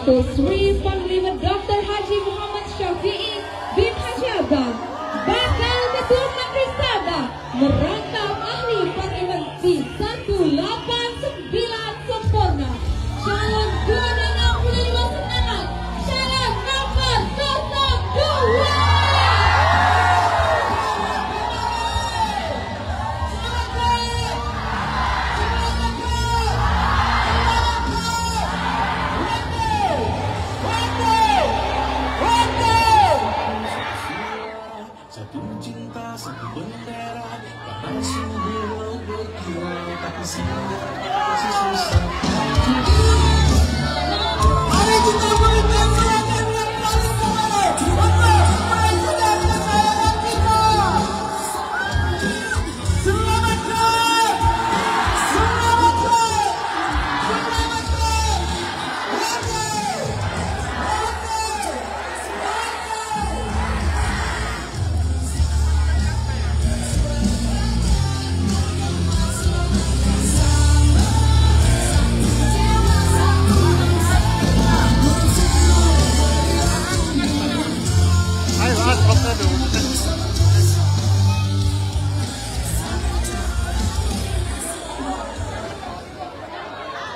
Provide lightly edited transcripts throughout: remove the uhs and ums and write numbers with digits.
Datuk Sri Panglima Dr. Haji Muhammad Syafi'i bin Haji Abang, bakal Ketua Menteri Sabah, merangkap ahli Parlimen P189 sempurna. Calon 265 semangat, syarat nomor 02.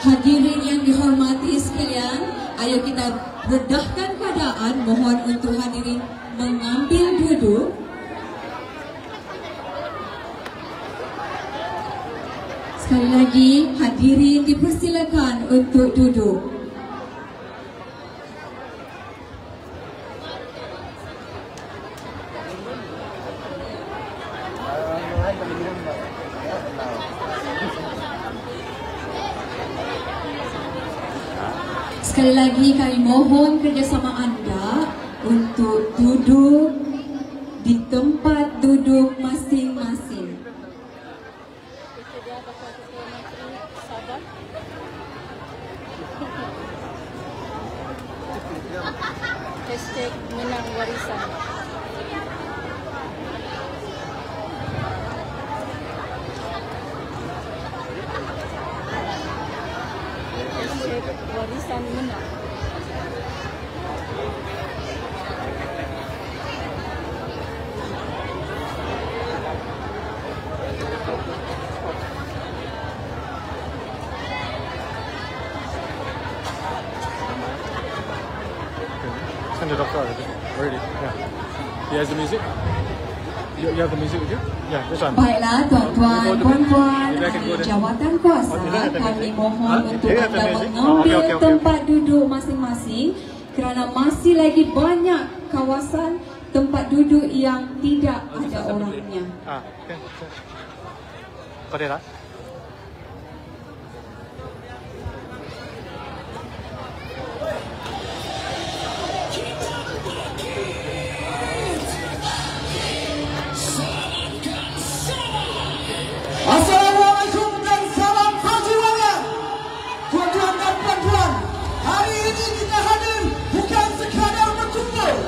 Hadirin yang dihormati sekalian, ayo kita redahkan keadaan. Mohon untuk hadirin mengambil duduk. Sekali lagi, hadirin dipersilakan untuk duduk. Sekali lagi kami mohon kerjasama anda untuk duduk di tempat duduk masing-masing. Hashtag menang warisan. Warisan menang. Send it off already. Yeah. He has the music. You have the music with you? Yeah, this one. Baiklah tuan-tuan, puan-puan, jawatan kuasa, kami mohon untuk anda mengambil tempat duduk masing-masing kerana masih lagi banyak kawasan tempat duduk yang tidak ada orangnya. Okay. Got it, Assalamualaikum dan salam perjuangan. Tuan-tuan dan puan-puan, hari ini kita hadir bukan sekadar berkumpul.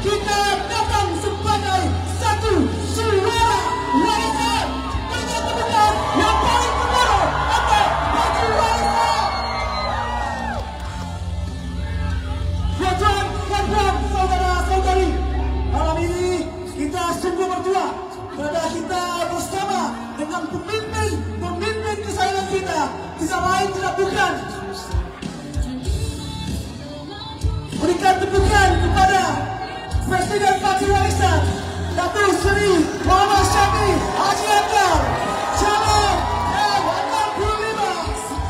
Kita datang sebagai satu suara warisan. Berikan tepukan yang paling gemuruh untuk Parti Warisan. Tuan-tuan, puan-puan, saudara-saudari, malam ini kita sungguh berdoa pada kita bersama dengan pemimpin kesayangan kita, tidak lain tidak bukan. Berikan tepukan kepada Presiden Parti Warisan, Datuk Seri Muhammad Syafi'i Haji Abang, calon M65,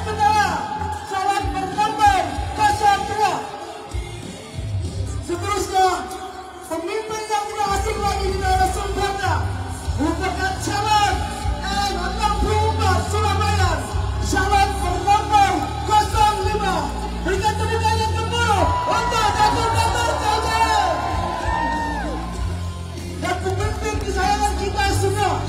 bendera calon bernomor 02. Seterusnya, pemimpin yang tidak asing lagi di daerah Sempurna merupakan calon M64 Surabaya, calon bernomor 05. Berikan tepukan yang gemuruh untuk Datuk Saja. Dan pemimpin kesayangan kita semua,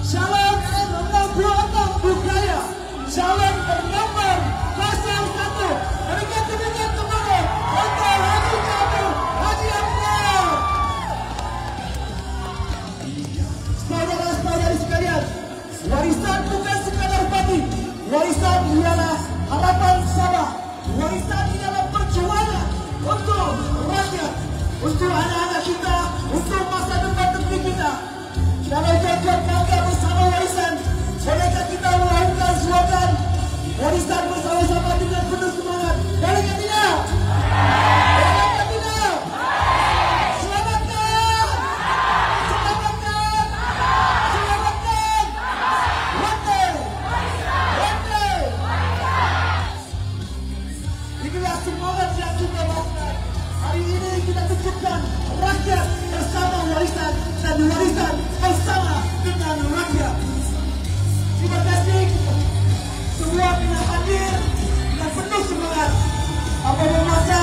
calon M66 Bukaya, calon bernomor 01. Berikan tepukan gemuruh untuk Haji Abdul Haji Abdul. Saudara-saudari sekalian, warisan bukan sekadar parti. Warisan ialah harapan Sabah. Warisan ialah untuk anak-anak kita, untuk masa depan negeri kita. Kalau tuan-tuan bangga bersama warisan, bolehkah kita melakukan slogan warisan bersama-sama dengan penuh semangat? Bolehkah tidak? Bolehkah tidak? Selamatkan! Selamatkan! Selamatkan! One day! One day! Inilah semangat yang kita lakukan. Hari ini kita tunjukkan rakyat bersama warisan dan warisan bersama dengan rakyat. Terima kasih semua pihak hadir dengan penuh semangat. Apabila masa,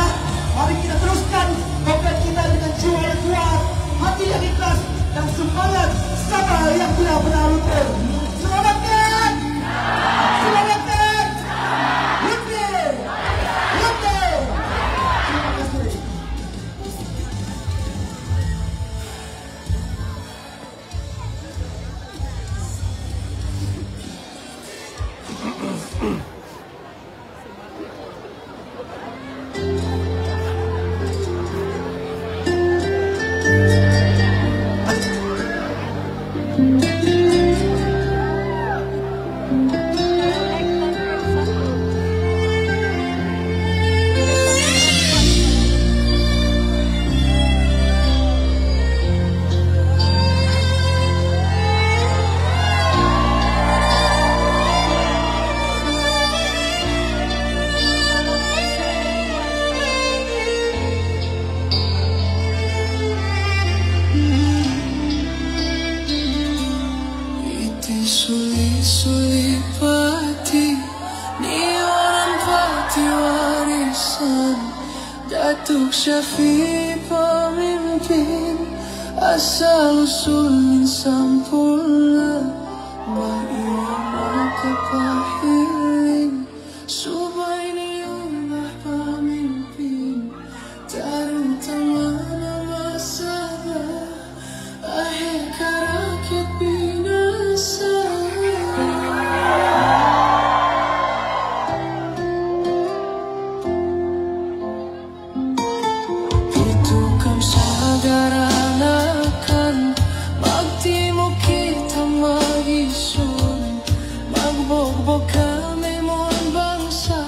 mari kita teruskan dompet kita dengan jiwa yang kuat, hati yang ikhlas dan semangat sabar yang tidak pernah luntur. Selamatkan! Selamatkan! Luntur! Luntur! Terima kasih. Suli-suli pati Niwanan pati warisan Datuk Syafiq pemimpin Asal-usul insan pula Ma'iyama kepahiling Subaini ulah pemimpin Tarutama nama sabar Akhir karakyat binasa Magbogbog kami mon bangsa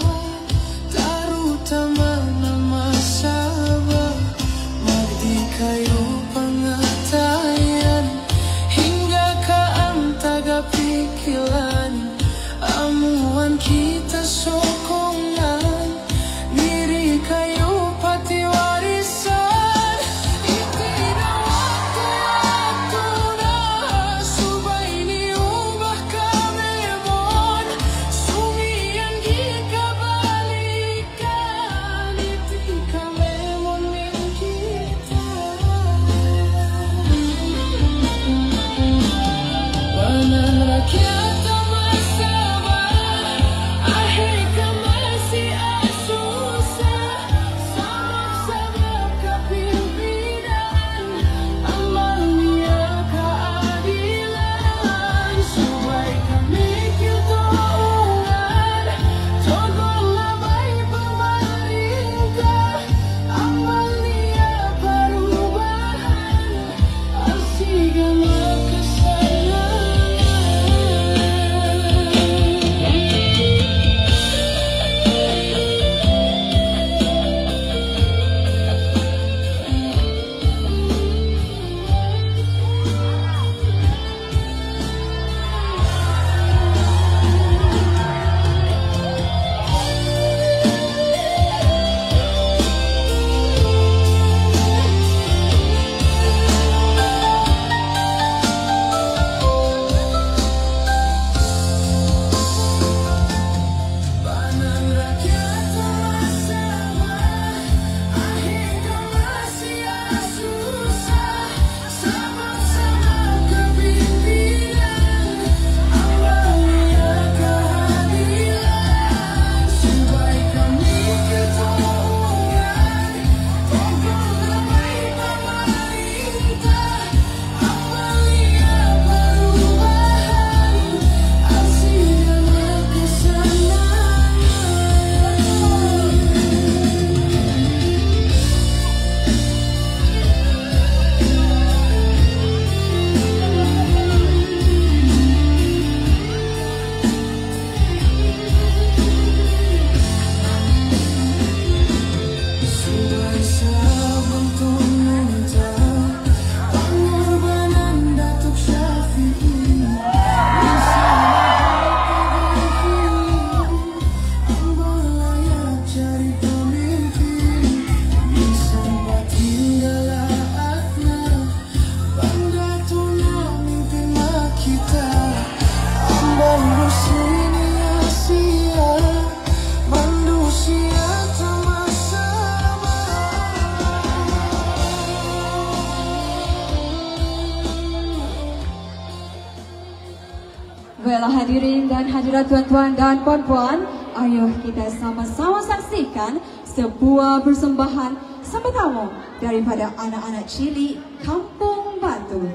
hadirin dan hadirat tuan-tuan dan puan-puan, ayo kita sama-sama saksikan sebuah persembahan sambut daripada anak-anak cilik Kampung Batu.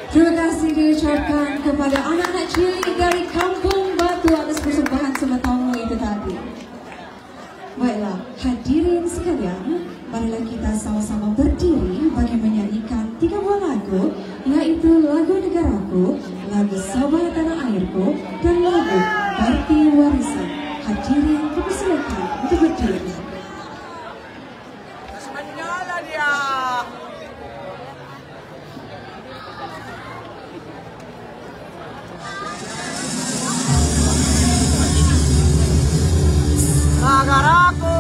Terima kasih diucapkan kepada anak-anak cilik dari Kampung Batu atas persembahan sambut itu tadi. Baiklah, hadirin sekalian, marilah kita sama-sama berdiri bagi menyanyikan 3 buah lagu, yaitu lagu Negaraku, lagu Sabah Tanah Airku, dan lagu Parti Warisan. Hadirin dipersilakan untuk berdiri. Menyala dia. Negaraku.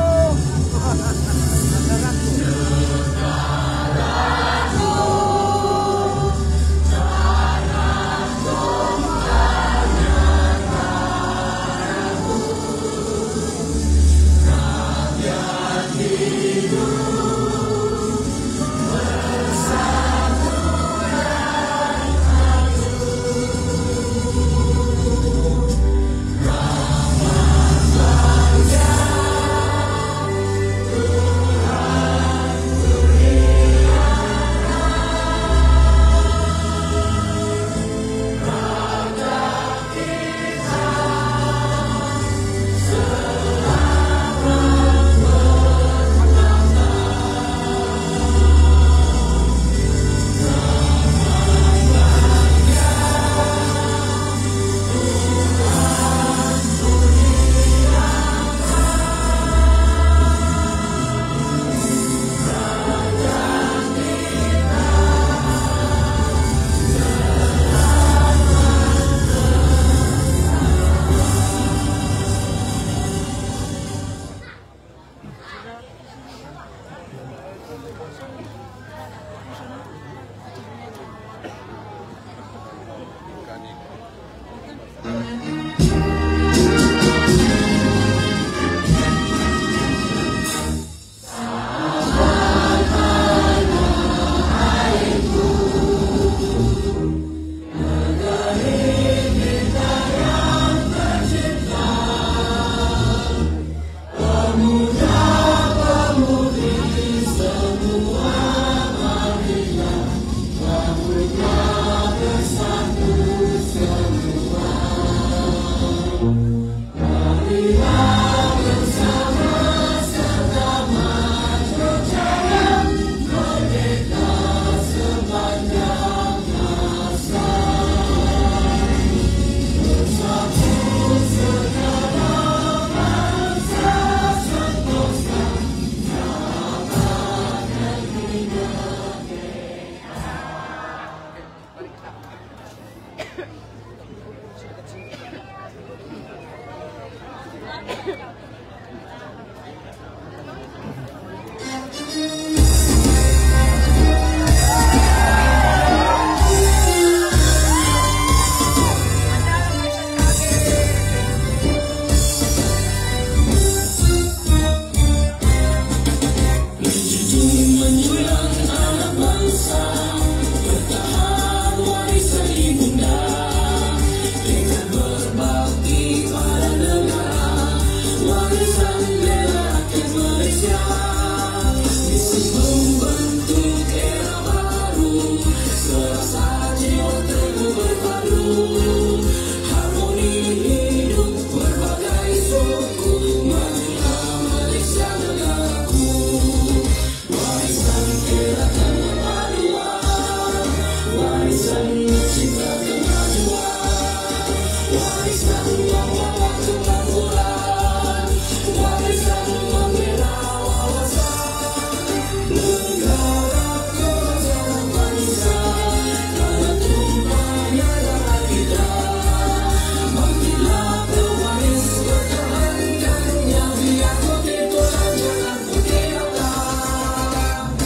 serasa jiwa teguh berpadu, harmoni hidup berbagai suku, marilah Malaysia negaraku. Warisan gerakan kemajuan, warisan cinta kemajuan, warisan membawa waktu kemakmuran, warisan membela wawasan negara kesejahteraan bangsa, karena tumpahnya darah kita. Bangkitlah pewaris pertahankannya, biar putih Tuhan jangan putih datang.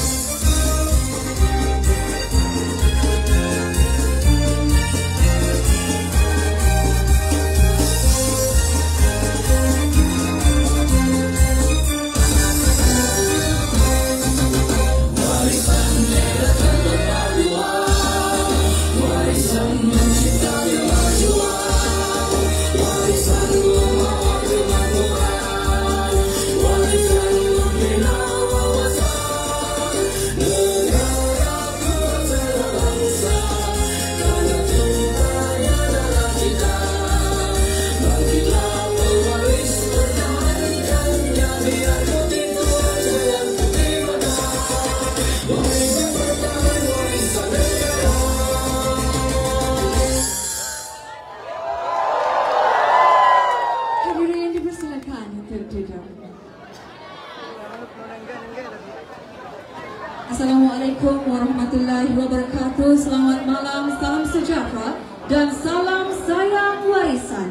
Warisan gerakan perpaduan, warisan mencinta kemajuan, warisan membawa kemakmuran, warisan membela wawasan negara kesejahteraan bangsa, karena tumpahnya darah kita. Bangkitlah pewaris pertahankannya, biar putih Tuhan jangan putih datang. Warisan pertahanan, warisan negara. Hadirin yang dipersilakan untuk duduk. Assalamualaikum warahmatullahi wabarakatuh. Selamat malam, salam sejahtera dan salam sayang warisan.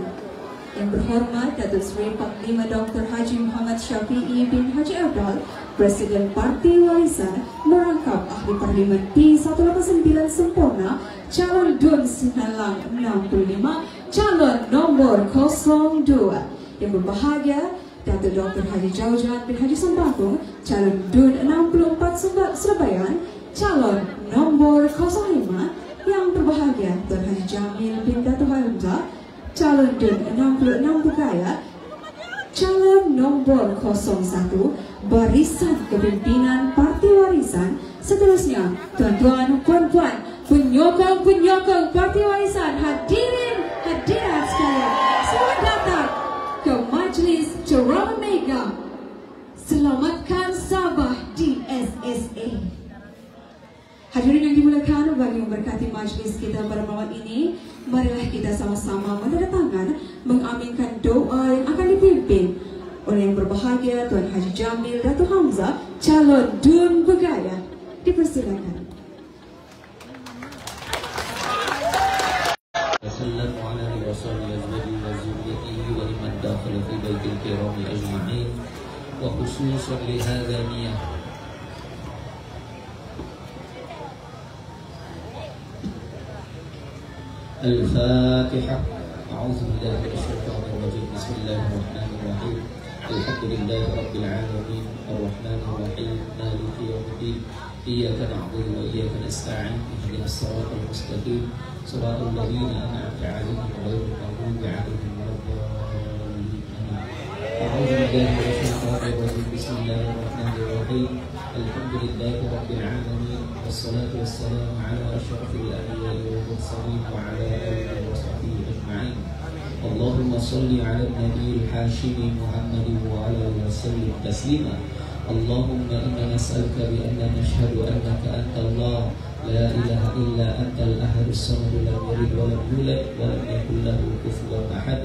Yang berhormat Datuk Seri Panglima Dr. Haji Muhammad Syafiee bin Haji Abdal, Presiden Parti Warisan, merangkap Ahli Parlimen P189 sempurna, calon DUN Sinalang 65, calon nombor 02. Yang berbahagia Datuk Dr. Haji Jaujan bin Haji Sembakung, calon DUN 64 Surabaya, calon nombor 05. Yang berbahagia Tuan Haji Jamil bin Datuk Hamzah, calon DUN 66 Bugaya, calon nombor 01 Barisan Kepimpinan Parti Warisan. Seterusnya, tuan-tuan, puan-puan, penyokong-penyokong Parti Warisan, hadirin hadirat sekalian, selamat datang ke Majlis Ceramah Mega Selamatkan Sabah di SSA. Hadirin yang dimuliakan, bagi memberkati majlis kita pada malam ini, marilah kita sama-sama menandatangan mengaminkan doa yang akan dipimpin oleh yang berbahagia Tuan Haji Jamil Datuk Hamzah, calon DUN Bugaya. Dipersilakan. وسلم على رسول أزواجه وذريته ولمن دخل في بيت الكرام أجمعين وخصوصا لهذا نية. الفاتحة. أعوذ بالله من الشيطان الرجيم. بسم الله الرحمن الرحيم. الحمد لله رب العالمين الرحمن الرحيم مالك يوم الدين إياك نعبد وإياك نستعين اهدنا الصراط المستقيم صراط الذين أنعمت عليهم غير المغضوب عليهم ولا الضالين. أعوذ بالله من الشيطان الرجيم. بسم الله الرحمن الرحيم. الحمد لله رب العالمين والصلاة والسلام على أشرف الأنبياء والمرسلين وعلى آله وصحبه أجمعين. اللهم صل على النبي الحاشمي محمد وعلى آله وسلم تسليما. اللهم إنا نسألك بأننا نشهد أنك أنت الله لا إله إلا أنت الأحد الصمد لم يلد ولم يولد ولم يكن له كفوا أحد.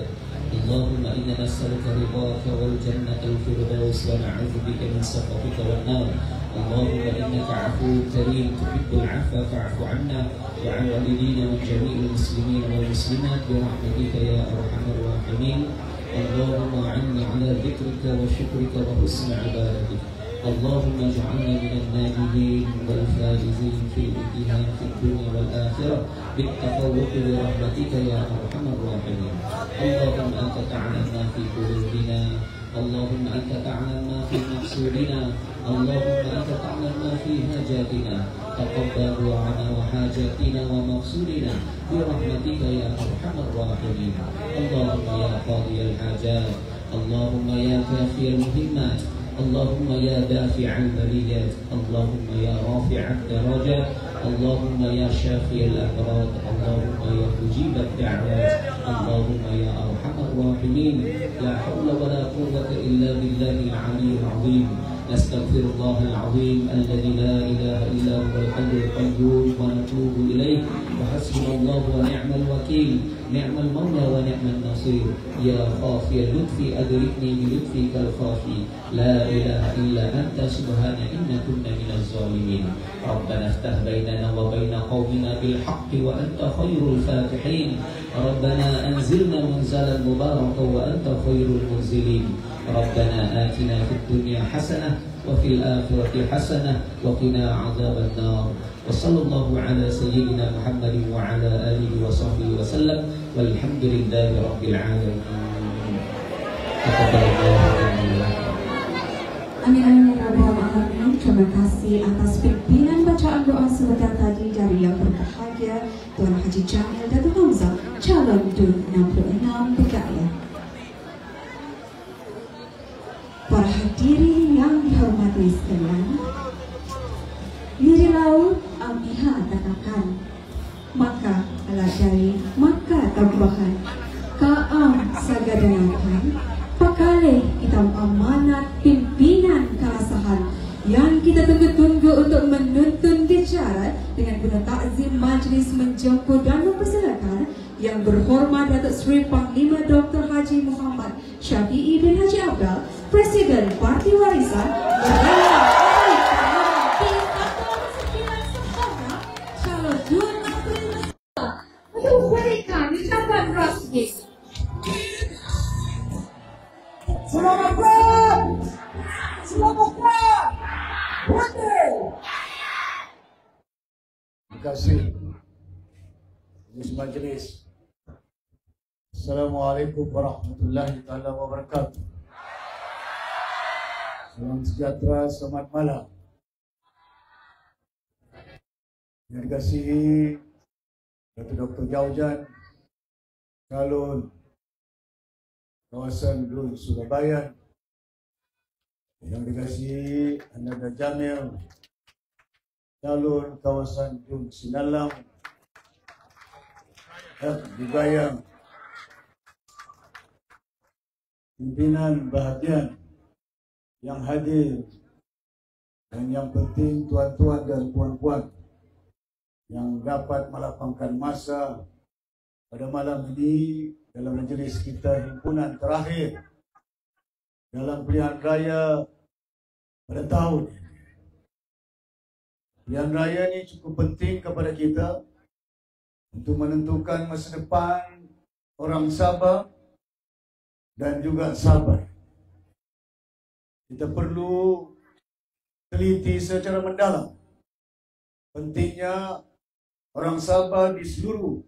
اللهم إنا نسألك رضاك والجنة الفردوس ونعوذ بك من سخطك والنار. اللهم إنك عفو كريم تحب العفو فاعف عنا وعن والدينا وجميع المسلمين والمسلمات برحمتك يا أرحم الراحمين. اللهم أعني على ذكرك وشكرك وحسن عبادتك. اللهم اجعلنا من الناجحين والفائزين في الامتحان في الدنيا والآخرة بالتفوق برحمتك يا أرحم الراحمين. اللهم أنت تعلم ما في قلوبنا، اللهم أنت تعلم ما في مقصودنا، اللهم أنت تعلم ما في حاجاتنا. تقبل دعانا وحاجاتنا ومقصودنا برحمتك يا أرحم الراحمين. اللهم يا قاضي الحاجات، اللهم يا كافي المهمات، اللهم يا دافع البليات، اللهم يا رافع الدرجات، اللهم يا شافي الأمراض، اللهم يا مجيب الدعوات، اللهم يا أرحم الراحمين. لا حول ولا قوة إلا بالله العلي العظيم. نستغفر الله العظيم الذي لا إله إلا هو الحي القيوم ونتوب إليه، وحسبنا الله ونعم الوكيل، نعم المولى ونعم النصير. يا خافي اللطف أدركني بلطفك الخافي، لا إله إلا أنت سبحانك إنا كنا من الظالمين. ربنا افتح بيننا وبين قومنا بالحق وأنت خير الفاتحين. ربنا أنزلنا منزلا مباركا وأنت خير المنزلين. ربنا آتنا في الدنيا حسنة وفي الآخرة حسنة وقنا عذاب النار. وصلى الله على سيدنا محمد وعلى آله وصحبه وسلم، والحمد لله رب العالمين. Amin amin ya rabbal alamin. Terima kasih atas pimpinan bacaan doa sebentar tadi dari yang berbahagia Tuan Haji Jamil Datuk Hamzah, calon DUN 66 Bergaya. Para hadirin yang dihormati sekalian, Miri laut Amiha katakan, maka alat dari maka tambahan kaam sagadanakan pakalih kita amanat pimpinan keasahan yang kita tunggu-tunggu untuk menuntun bicara dengan guna takzim majlis menjemput dan mempersilakan yang berhormat Datuk Seri Panglima Dr. Haji Muhammad Syafiee bin Haji Abdal, Presiden Parti Warisan Bergaya calon DUN 65 untuk memberikan ucapan rasmi. Selamat Puan! Selamat Puan! Putih! Terima kasih. Majlis. Assalamualaikum warahmatullahi wabarakatuh. Salam sejahtera, selamat malam. Yang dikasihi Datuk Dr. Jaujan, calon kawasan DUN Surabaya. Yang dikasihi Ananda Jamil, calon kawasan DUN Sinalam. Dan juga yang pimpinan bahagian yang hadir, dan yang penting tuan-tuan dan puan-puan yang dapat melapangkan masa pada malam ini dalam majlis kita himpunan terakhir dalam pilihan raya pada tahun ini. Pilihan raya ini cukup penting kepada kita untuk menentukan masa depan orang Sabah dan juga Sabah. Kita perlu teliti secara mendalam pentingnya orang Sabah di seluruh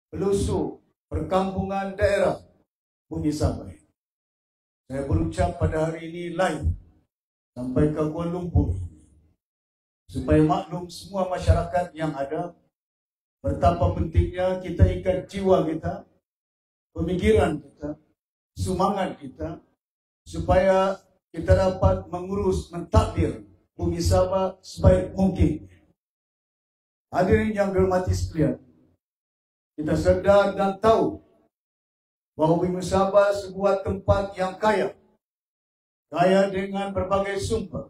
pelosok perkampungan daerah bumi Sabah. Saya berucap pada hari ini live sampai ke Kuala Lumpur supaya maklum semua masyarakat yang ada betapa pentingnya kita ikat jiwa kita, pemikiran kita, semangat kita, supaya kita dapat mengurus, mentadbir bumi Sabah sebaik mungkin. Hadirin yang dihormati sekalian, kita sedar dan tahu bahawa bumi Sabah sebuah tempat yang kaya. Kaya dengan berbagai sumber.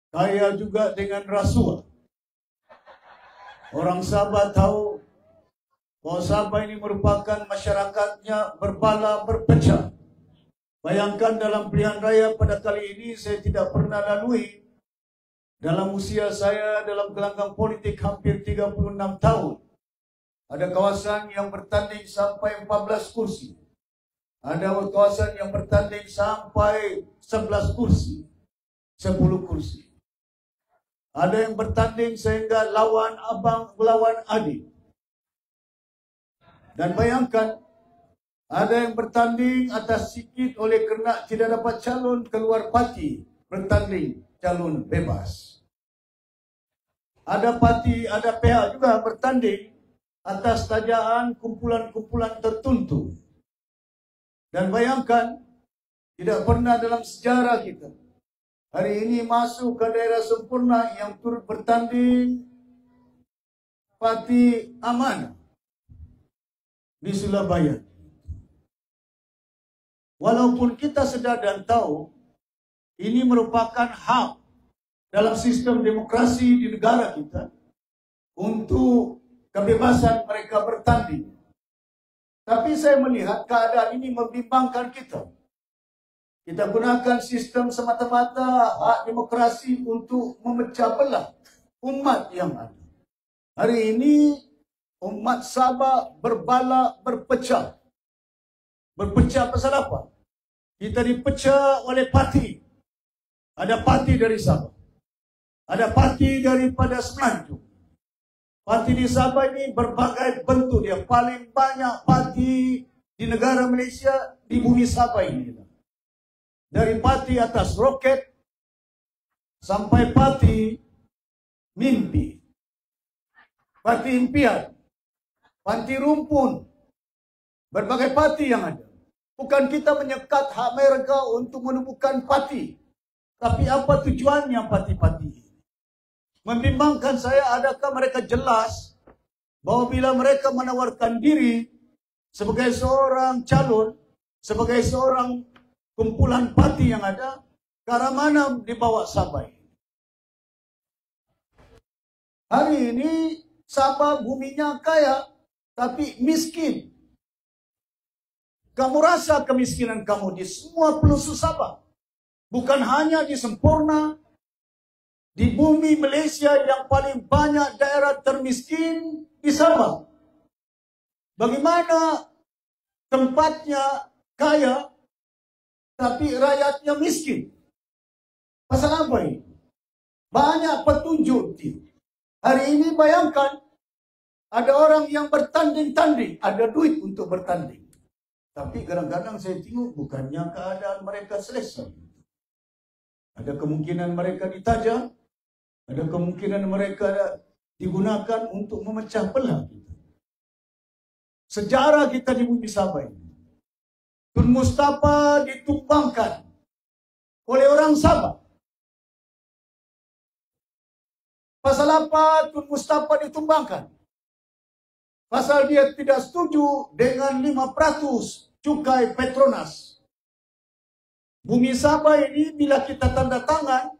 Kaya juga dengan rasuah. Orang Sabah tahu bahawa Sabah ini merupakan masyarakatnya berbala berpecah. Bayangkan dalam pilihan raya pada kali ini saya tidak pernah lalui dalam usia saya dalam gelanggang politik hampir 36 tahun. Ada kawasan yang bertanding sampai 14 kursi. Ada kawasan yang bertanding sampai 11 kursi, 10 kursi. Ada yang bertanding sehingga lawan abang melawan adik. Dan bayangkan, ada yang bertanding atas sikit oleh kerana tidak dapat calon keluar parti, bertanding calon bebas. Ada parti, ada pihak juga bertanding atas tajaan kumpulan-kumpulan tertentu. Dan bayangkan, tidak pernah dalam sejarah kita Hari ini masuk ke daerah sempurna yang turut bertanding Parti Amanah di Surabaya. Walaupun kita sedar dan tahu ini merupakan hak dalam sistem demokrasi di negara kita untuk kebebasan mereka bertanding. Tapi saya melihat keadaan ini membimbangkan kita. Kita gunakan sistem semata-mata hak demokrasi untuk memecah belah umat yang ada. Hari ini umat Sabah berbalak berpecah. Berpecah pasal apa? Kita dipecah oleh parti. Ada parti dari Sabah. Ada parti daripada Semenanjung. Parti di Sabah ini berbagai bentuk dia. Paling banyak parti di negara Malaysia di bumi Sabah ini. Dari parti atas roket sampai parti mimpi, parti impian, parti rumpun, berbagai parti yang ada. Bukan kita menyekat hak mereka untuk menubuhkan parti, tapi apa tujuannya parti-parti ini? Membimbangkan saya, adakah mereka jelas bahawa bila mereka menawarkan diri sebagai seorang calon, sebagai seorang kumpulan parti yang ada, ke arah mana dibawa Sabah ini? Hari ini Sabah buminya kaya, tapi miskin. Kamu rasa kemiskinan kamu di semua pelosok Sabah. Bukan hanya di Sempurna, di bumi Malaysia yang paling banyak daerah termiskin di Sabah. Bagaimana tempatnya kaya, tapi rakyatnya miskin? Pasal apa ini? Banyak petunjuk. Hari ini bayangkan, ada orang yang bertanding-tanding, ada duit untuk bertanding. Tapi kadang-kadang saya tengok bukannya keadaan mereka selesai. Ada kemungkinan mereka ditajam, ada kemungkinan mereka digunakan untuk memecah belah kita. Sejarah kita di bumi Sabah ini. Tun Mustafa ditumbangkan oleh orang Sabah. Pasal apa Tun Mustafa ditumbangkan? Pasal dia tidak setuju dengan 5% cukai Petronas. Bumi Sabah ini bila kita tanda tangan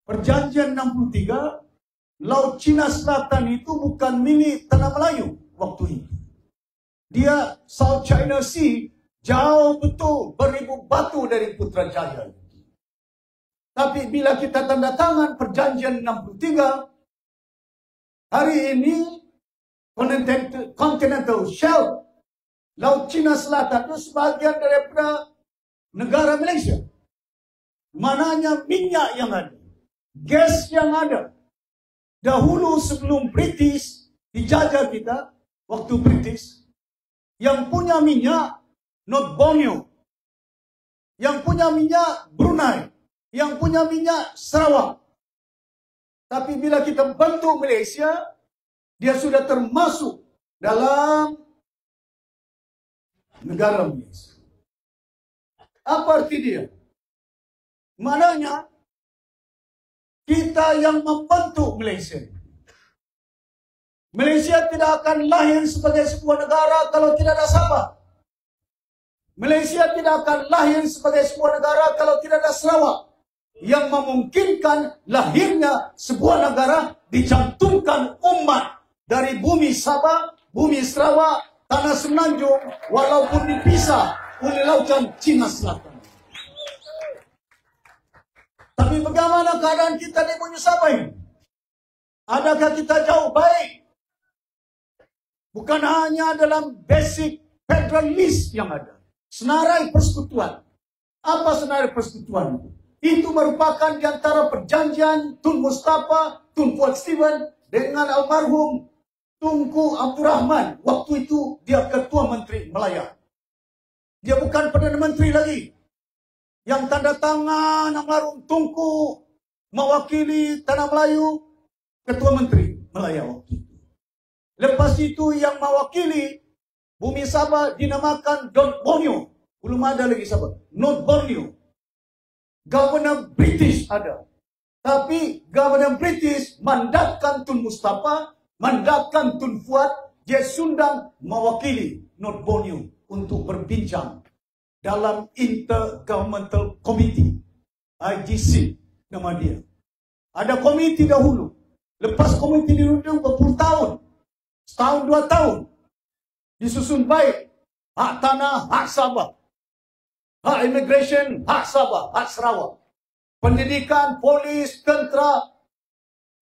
Perjanjian 63, Laut Cina Selatan itu bukan milik Tanah Melayu waktu itu. Dia South China Sea, jauh betul, beribu batu dari Putrajaya. Tapi bila kita tanda tangan Perjanjian 63, hari ini Continental Shelf, Laut Cina Selatan itu sebahagian daripada negara Malaysia. Mananya minyak yang ada, gas yang ada. Dahulu sebelum British dijajah kita, waktu British, yang punya minyak North Borneo, yang punya minyak Brunei, yang punya minyak Sarawak. Tapi bila kita bentuk Malaysia, dia sudah termasuk dalam negara Malaysia. Apa arti dia? Maknanya kita yang membentuk Malaysia. Malaysia tidak akan lahir sebagai sebuah negara kalau tidak ada Sabah. Malaysia tidak akan lahir sebagai sebuah negara kalau tidak ada Sarawak. Yang memungkinkan lahirnya sebuah negara dicantumkan umat dari bumi Sabah, bumi Sarawak, tanah Semenanjung, walaupun dipisah oleh lautan Cina Selatan. Tapi bagaimana keadaan kita di bumi Sabah ini? Adakah kita jauh baik? Bukan hanya dalam basic federalist yang ada. Senarai persekutuan. Apa senarai persekutuan itu? Itu merupakan di antara perjanjian Tun Mustafa, Tun Fuad Stephen dengan almarhum Tunku Abdul Rahman. Waktu itu dia Ketua Menteri Melayu. Dia bukan Perdana Menteri lagi. Yang tanda tangan almarhum Tunku mewakili Tanah Melayu, Ketua Menteri Melayu waktu itu. Lepas itu yang mewakili bumi Sabah dinamakan North Borneo. Belum ada lagi Sabah. North Borneo. Governor British ada. Tapi Governor British mandatkan Tun Mustafa, mandatkan Tun Fuad, dia sundang mewakili North Borneo untuk berbincang dalam Intergovernmental Committee, IGC nama dia. Ada komiti dahulu. Lepas komiti dirundung berpuluh tahun, setahun 2 tahun, disusun baik. Hak tanah, hak Sabah. Hak immigration, hak Sabah, hak Sarawak. Pendidikan, polis, tentera,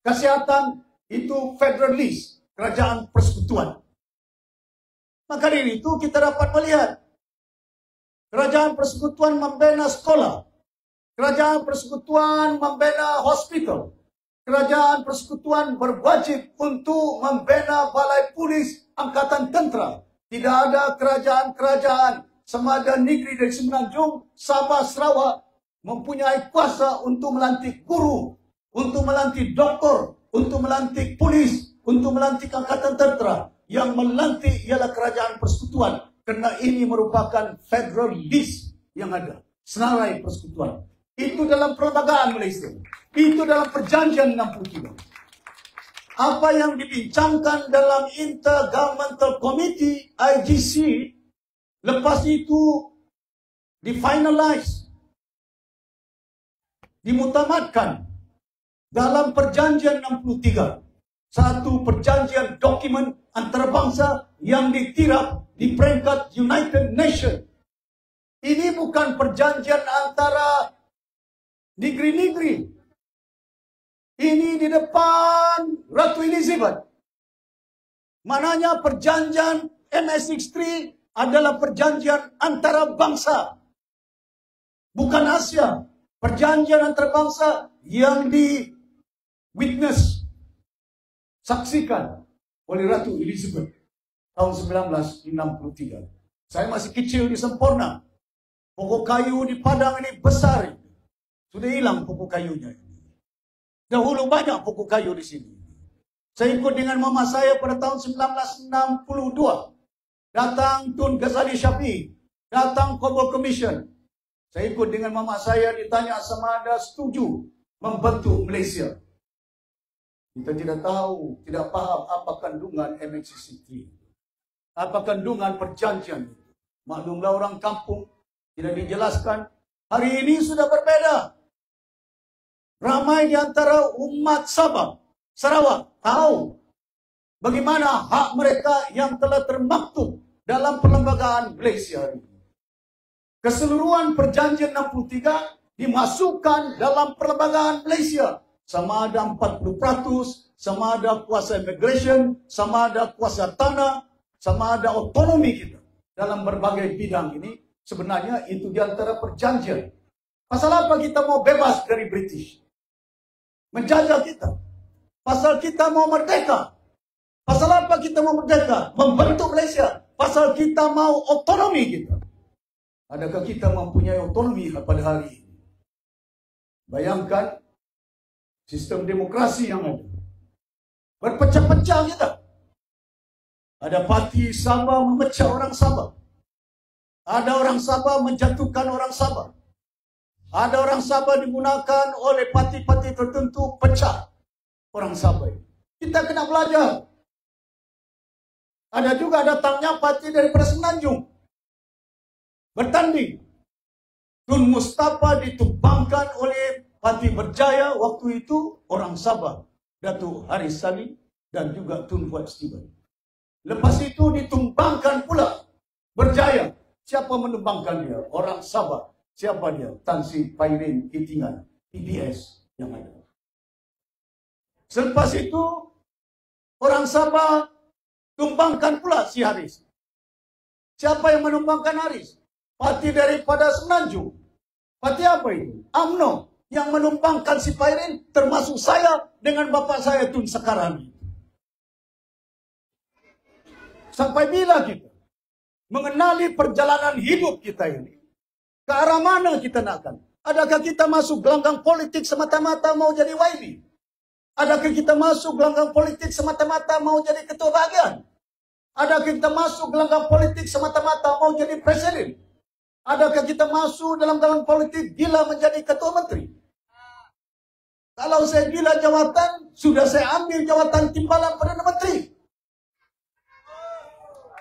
kesihatan, itu federalis, kerajaan persekutuan. Maka dari itu kita dapat melihat kerajaan persekutuan membina sekolah, kerajaan persekutuan membina hospital, kerajaan persekutuan berwajib untuk membina balai polis angkatan tentera. Tidak ada kerajaan-kerajaan semada negeri dari Semenanjung, Sabah, Sarawak mempunyai kuasa untuk melantik guru, untuk melantik doktor, untuk melantik polis, untuk melantik angkatan tentera. Yang melantik ialah kerajaan persekutuan. Kerana ini merupakan federalis yang ada. Senarai persekutuan. Itu dalam perlembagaan Malaysia. Itu dalam perjanjian 63. Apa yang dibincangkan dalam Intergovernmental Committee, IGC, lepas itu difinalize, dimutamatkan dalam perjanjian 63. Satu perjanjian dokumen antarabangsa yang ditirap di peringkat United Nations. Ini bukan perjanjian antara negeri-negeri. Ini di depan Ratu Elizabeth. Maknanya perjanjian MS63 adalah perjanjian antarabangsa. Bukan Asia. Perjanjian antarabangsa yang di witness, saksikan oleh Ratu Elizabeth tahun 1963. Saya masih kecil di Semporna. Pokok kayu di Padang ini besar. Sudah hilang pokok kayunya. Dahulu banyak pokok kayu di sini. Saya ikut dengan mama saya pada tahun 1962. Datang Tun Ghazali Shafie. Datang Cobble Commission. Saya ikut dengan mama saya, ditanya sama ada setuju membentuk Malaysia. Kita tidak tahu, tidak faham apa kandungan MX63. Apa kandungan perjanjian. Maklumlah orang kampung, tidak dijelaskan. Hari ini sudah berbeda. Ramai di antara umat Sabah, Sarawak tahu bagaimana hak mereka yang telah termaktub dalam perlembagaan Malaysia ini. Keseluruhan perjanjian 63 dimasukkan dalam perlembagaan Malaysia. Sama ada 40%, sama ada kuasa immigration, sama ada kuasa tanah, sama ada otonomi kita. Dalam berbagai bidang ini, sebenarnya itu di antara perjanjian. Pasal apa kita mau bebas dari British? Menjajah kita. Pasal kita mau merdeka. Pasal apa kita mau merdeka? Membentuk Malaysia. Pasal kita mau otonomi kita. Adakah kita mempunyai otonomi pada hari ini? Bayangkan sistem demokrasi yang ada. Berpecah-pecah kita. Ada parti Sabah memecah orang Sabah. Ada orang Sabah menjatuhkan orang Sabah. Ada orang Sabah digunakan oleh parti-parti tertentu pecah orang Sabah. Kita kena belajar. Ada juga datangnya parti daripada Semenanjung. Bertanding. Tun Mustafa ditumbangkan oleh Parti Berjaya waktu itu orang Sabah. Datuk Haris Salim dan juga Tun Fuad Steven. Lepas itu ditumbangkan pula Berjaya. Siapa menumbangkan dia? Orang Sabah. Siapa dia? Tan Sri Pairin Kitingan, PBS yang ada. Selepas itu, orang Sabah tumbangkan pula si Haris. Siapa yang menumbangkan Haris? Parti daripada Semenanjung. Parti apa itu? UMNO yang menumbangkan si Pairin, termasuk saya dengan bapak saya Tun Sekarang. Sampai bila kita mengenali perjalanan hidup kita ini? Ke arah mana kita nakkan? Adakah kita masuk gelanggang politik semata-mata mau jadi YB? Adakah kita masuk gelanggang politik semata-mata mau jadi ketua bahagian? Adakah kita masuk gelanggang politik semata-mata mau jadi presiden? Adakah kita masuk dalam politik gila menjadi ketua menteri? Kalau saya gila jawatan, sudah saya ambil jawatan timbalan Perdana Menteri.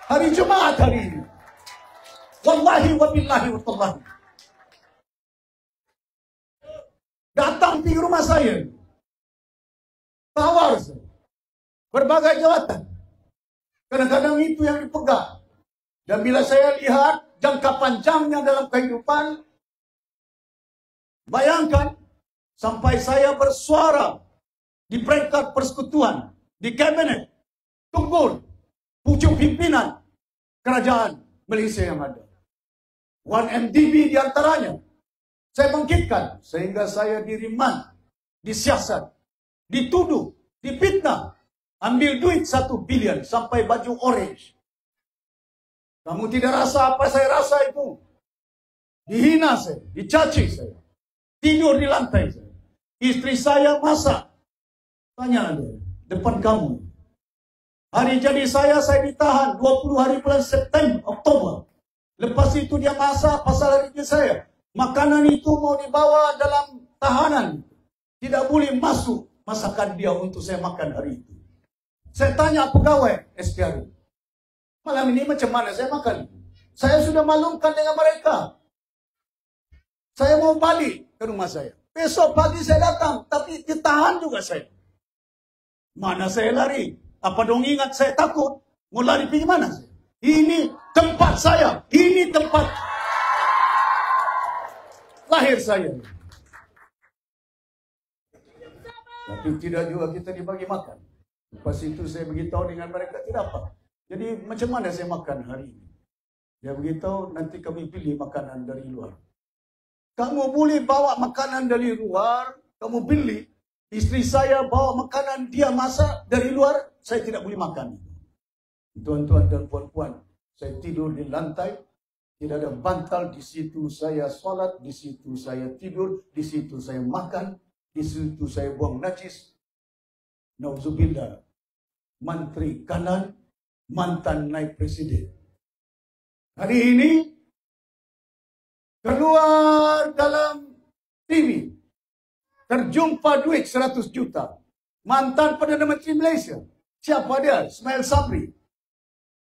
Hari Jumaat hari ini. Wallahi wa billahi wa tallahi. Datang di rumah saya. Tawar saya. Berbagai jawatan. Kadang-kadang itu yang dipegang. Dan bila saya lihat jangka panjangnya dalam kehidupan, bayangkan sampai saya bersuara di peringkat persekutuan, di kabinet, tunggul, pucuk pimpinan kerajaan Malaysia yang ada. 1MDB di antaranya. Saya bangkitkan sehingga saya diriman, disiasat, dituduh, difitnah, ambil duit 1 bilion sampai baju orange. Kamu tidak rasa apa saya rasa itu? Dihina saya, dicaci saya, tidur di lantai saya. Istri saya masak. Tanya dia, depan kamu. Hari jadi saya ditahan 20 hari bulan September, Oktober. Lepas itu dia masak pasal hari jadi saya. Makanan itu mau dibawa dalam tahanan. Tidak boleh masuk masakan dia untuk saya makan hari itu. Saya tanya pegawai SPRU. Malam ini macam mana saya makan? Saya sudah maklumkan dengan mereka. Saya mau balik ke rumah saya. Besok pagi saya datang, tapi ditahan juga saya. Mana saya lari? Apa dong ingat saya takut? Mau lari pergi mana saya? Ini tempat saya. Ini tempat lahir saya. Tapi tidak juga kita dibagi makan. Lepas itu saya beritahu dengan mereka tidak apa. Jadi macam mana saya makan hari ini? Dia beritahu nanti kami pilih makanan dari luar. Kamu boleh bawa makanan dari luar, kamu pilih. Istri saya bawa makanan dia masak dari luar, saya tidak boleh makan. Tuan-tuan dan puan-puan, saya tidur di lantai, tidak ada bantal, di situ saya solat, di situ saya tidur, di situ saya makan, di situ saya buang najis. Nauzubillah, Menteri Kanan, mantan naib presiden. Hari ini, keluar dalam TV, terjumpa duit 100 juta. Mantan Perdana Menteri Malaysia. Siapa dia? Ismail Sabri.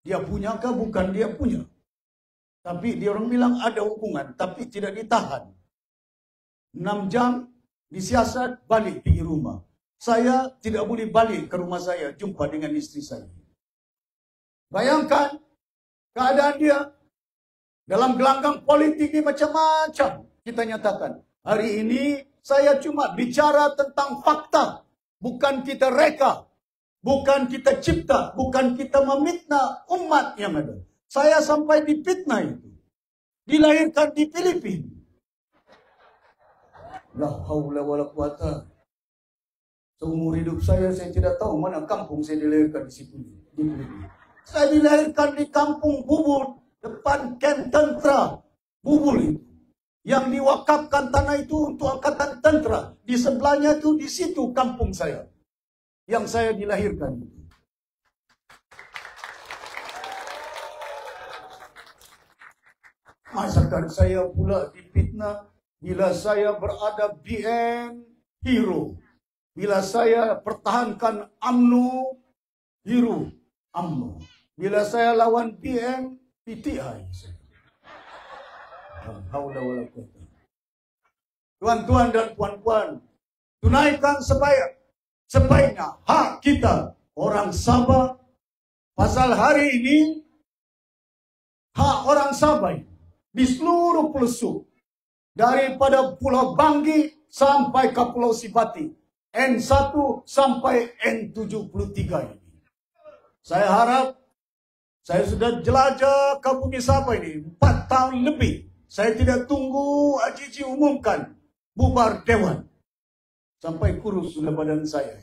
Dia punya ke bukan dia punya? Tapi dia orang bilang ada hubungan, tapi tidak ditahan. 6 jam disiasat, balik pergi rumah. Saya tidak boleh balik ke rumah saya, jumpa dengan istri saya. Bayangkan keadaan dia. Dalam gelanggang politik ini macam-macam kita nyatakan. Hari ini saya cuma bicara tentang fakta. Bukan kita reka. Bukan kita cipta. Bukan kita memitnah umat yang ada. Saya sampai dipitnah itu. Dilahirkan di Filipina. La haula wala quwata. Seumur hidup saya tidak tahu mana kampung saya dilahirkan di situ. Di Filipina. Saya dilahirkan di kampung Bubul. Depan kem tentera. Bubul itu. Yang diwakafkan tanah itu untuk angkatan tentera. Di sebelahnya itu, di situ kampung saya. Yang saya dilahirkan. Masakan saya pula dipitnah. Bila saya berada BN, hero. Bila saya pertahankan UMNO, hero. UMNO. Bila saya lawan BN, PTI. Tuan-tuan dan puan-puan, tunaikan sebaiknya hak kita orang Sabah. Pasal hari ini hak orang Sabah di seluruh pelosok, daripada Pulau Banggi sampai ke Pulau Sibati, N1 sampai N73 ini. Saya harap saya sudah jelajah ke bumi Sabah ini 4 tahun lebih. Saya tidak tunggu ACC umumkan bubar dewan. Sampai kurus sudah badan saya.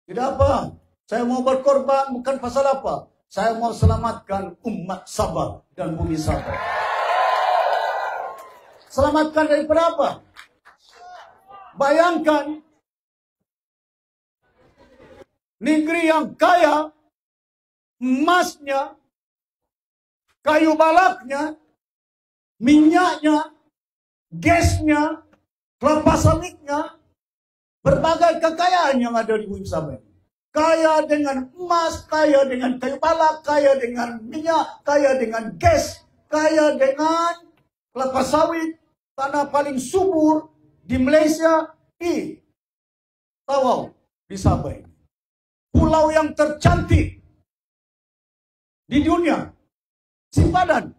Tidak apa. Saya mau berkorban bukan pasal apa. Saya mau selamatkan umat Sabah dan bumi Sabah. Selamatkan daripada apa? Bayangkan negeri yang kaya, emasnya, kayu balaknya, minyaknya, gasnya, kelapa sawitnya, berbagai kekayaan yang ada di bumi Sabah. Kaya dengan emas, kaya dengan kayu balak, kaya dengan minyak, kaya dengan gas, kaya dengan kelapa sawit, tanah paling subur di Malaysia, di Tawau, di Sabah. Pulau yang tercantik di dunia, Simpadan.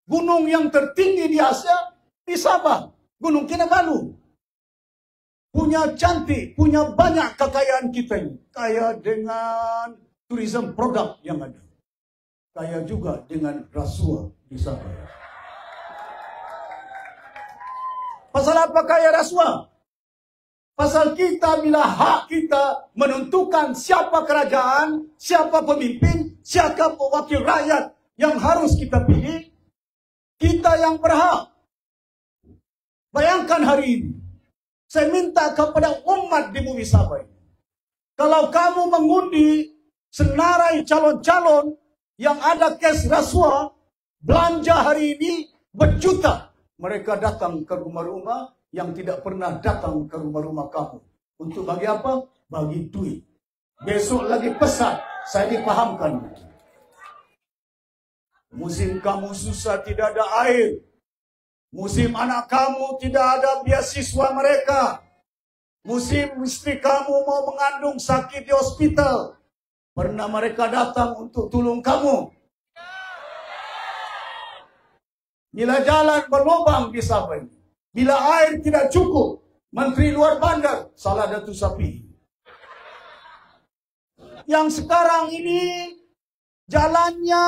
Gunung yang tertinggi di Asia, di Sabah, Gunung Kinabalu. Punya cantik, punya banyak kekayaan kita ini. Kaya dengan tourism produk yang ada. Kaya juga dengan rasuah di Sabah. Pasal apa kaya rasuah? Pasal kita bila hak kita menentukan siapa kerajaan, siapa pemimpin, siapa wakil rakyat yang harus kita pilih, kita yang berhak. Bayangkan hari ini, saya minta kepada umat di bumi Sabah, kalau kamu mengundi senarai calon-calon yang ada kes rasuah, belanja hari ini berjuta. Mereka datang ke rumah-rumah yang tidak pernah datang ke rumah-rumah kamu. Untuk bagi apa? Bagi duit. Besok lagi pesan, saya dipahamkan. Musim kamu susah tidak ada air. Musim anak kamu tidak ada beasiswa mereka. Musim istri kamu mau mengandung sakit di hospital. Pernah mereka datang untuk tolong kamu. Bila jalan berlubang di Sabah ini, bila air tidak cukup, Menteri Luar Bandar salah Datuk Sapi. Yang sekarang ini jalannya,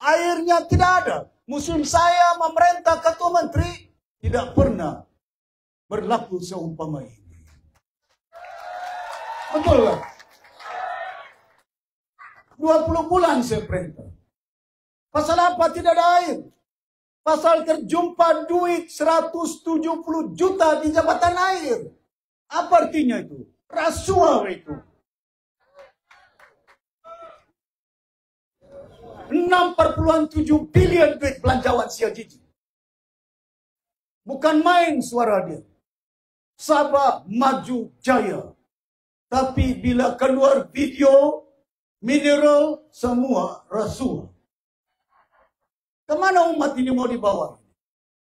airnya tidak ada. Musim saya memerintah ketua menteri tidak pernah berlaku seumpama ini. Betul lah. 20 bulan saya perintah. Pasal apa tidak ada air? Pasal terjumpa duit 170 juta di jabatan air. Apa artinya itu? Rasuah itu. 6,7 bilion duit belanjawan Sia Jiji. Bukan main suara dia. Sabah maju jaya. Tapi bila keluar video, mineral semua rasuah. Kemana umat ini mau dibawa?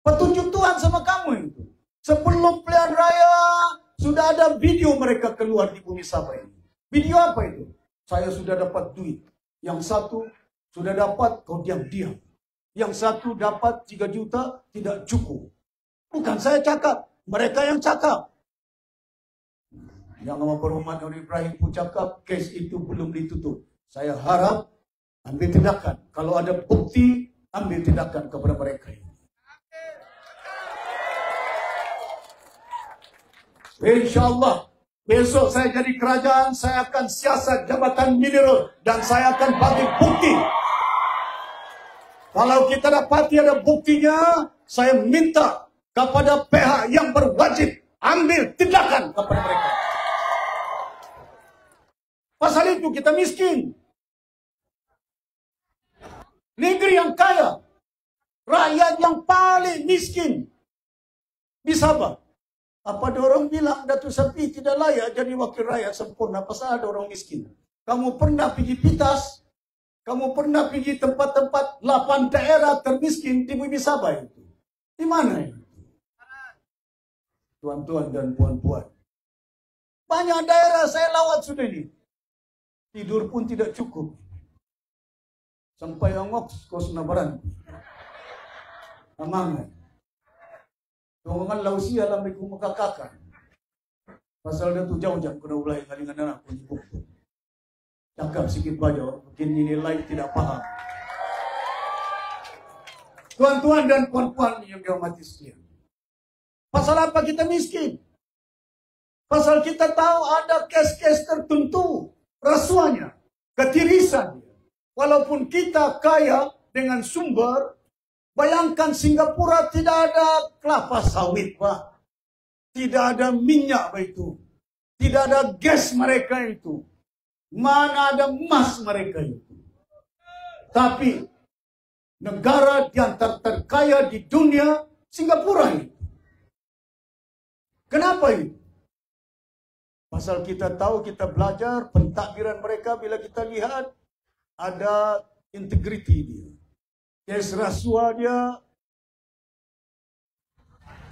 Petunjuk Tuhan sama kamu itu. Sebelum pilihan raya, sudah ada video mereka keluar di bumi Sabah ini. Video apa itu? Saya sudah dapat duit. Yang satu sudah dapat, kau diam-diam. Yang satu dapat 3 juta, tidak cukup. Bukan saya cakap, mereka yang cakap. Yang Amat Berhormat Nuri Ibrahim pun cakap, kes itu belum ditutup. Saya harap ambil tindakan. Kalau ada bukti, ambil tindakan kepada mereka ini. InsyaAllah, besok saya jadi kerajaan, saya akan siasat jabatan mineral dan saya akan bagi bukti. Kalau kita dapati ada buktinya, saya minta kepada pihak yang berwajib ambil tindakan kepada mereka. Pasal itu kita miskin. Negeri yang kaya, rakyat yang paling miskin di Sabah. Apa ada orang bilang Datuk Sapi tidak layak jadi wakil rakyat sempurna pasal ada orang miskin? Kamu pernah pergi Pitas? Kamu pernah pergi tempat-tempat 8 daerah termiskin di bumi Sabah itu? Di mana itu? Tuan-tuan dan puan-puan. Banyak daerah saya lawat sudah ini. Tidur pun tidak cukup. Sampai angok kos nabaran. Amangan. Tungan lausia lamai kumakakakan. Pasal dia tu jauh-jauh kena ulai dengan anak pun. Cakap sikit banyak, mungkin nilai tidak paham. Tuan-tuan dan puan-puan yang dihormati sekalian. Pasal apa kita miskin? Pasal kita tahu ada kes-kes tertentu rasuahnya, ketirisan. Walaupun kita kaya dengan sumber, bayangkan Singapura tidak ada kelapa sawit, Pak. Tidak ada minyak itu. Tidak ada gas mereka itu. Mana ada emas mereka itu. Tapi negara di antara terkaya di dunia, Singapura ini. Kenapa ini? Pasal kita tahu, kita belajar pentadbiran mereka, bila kita lihat ada integriti dia. Kes rasuah dia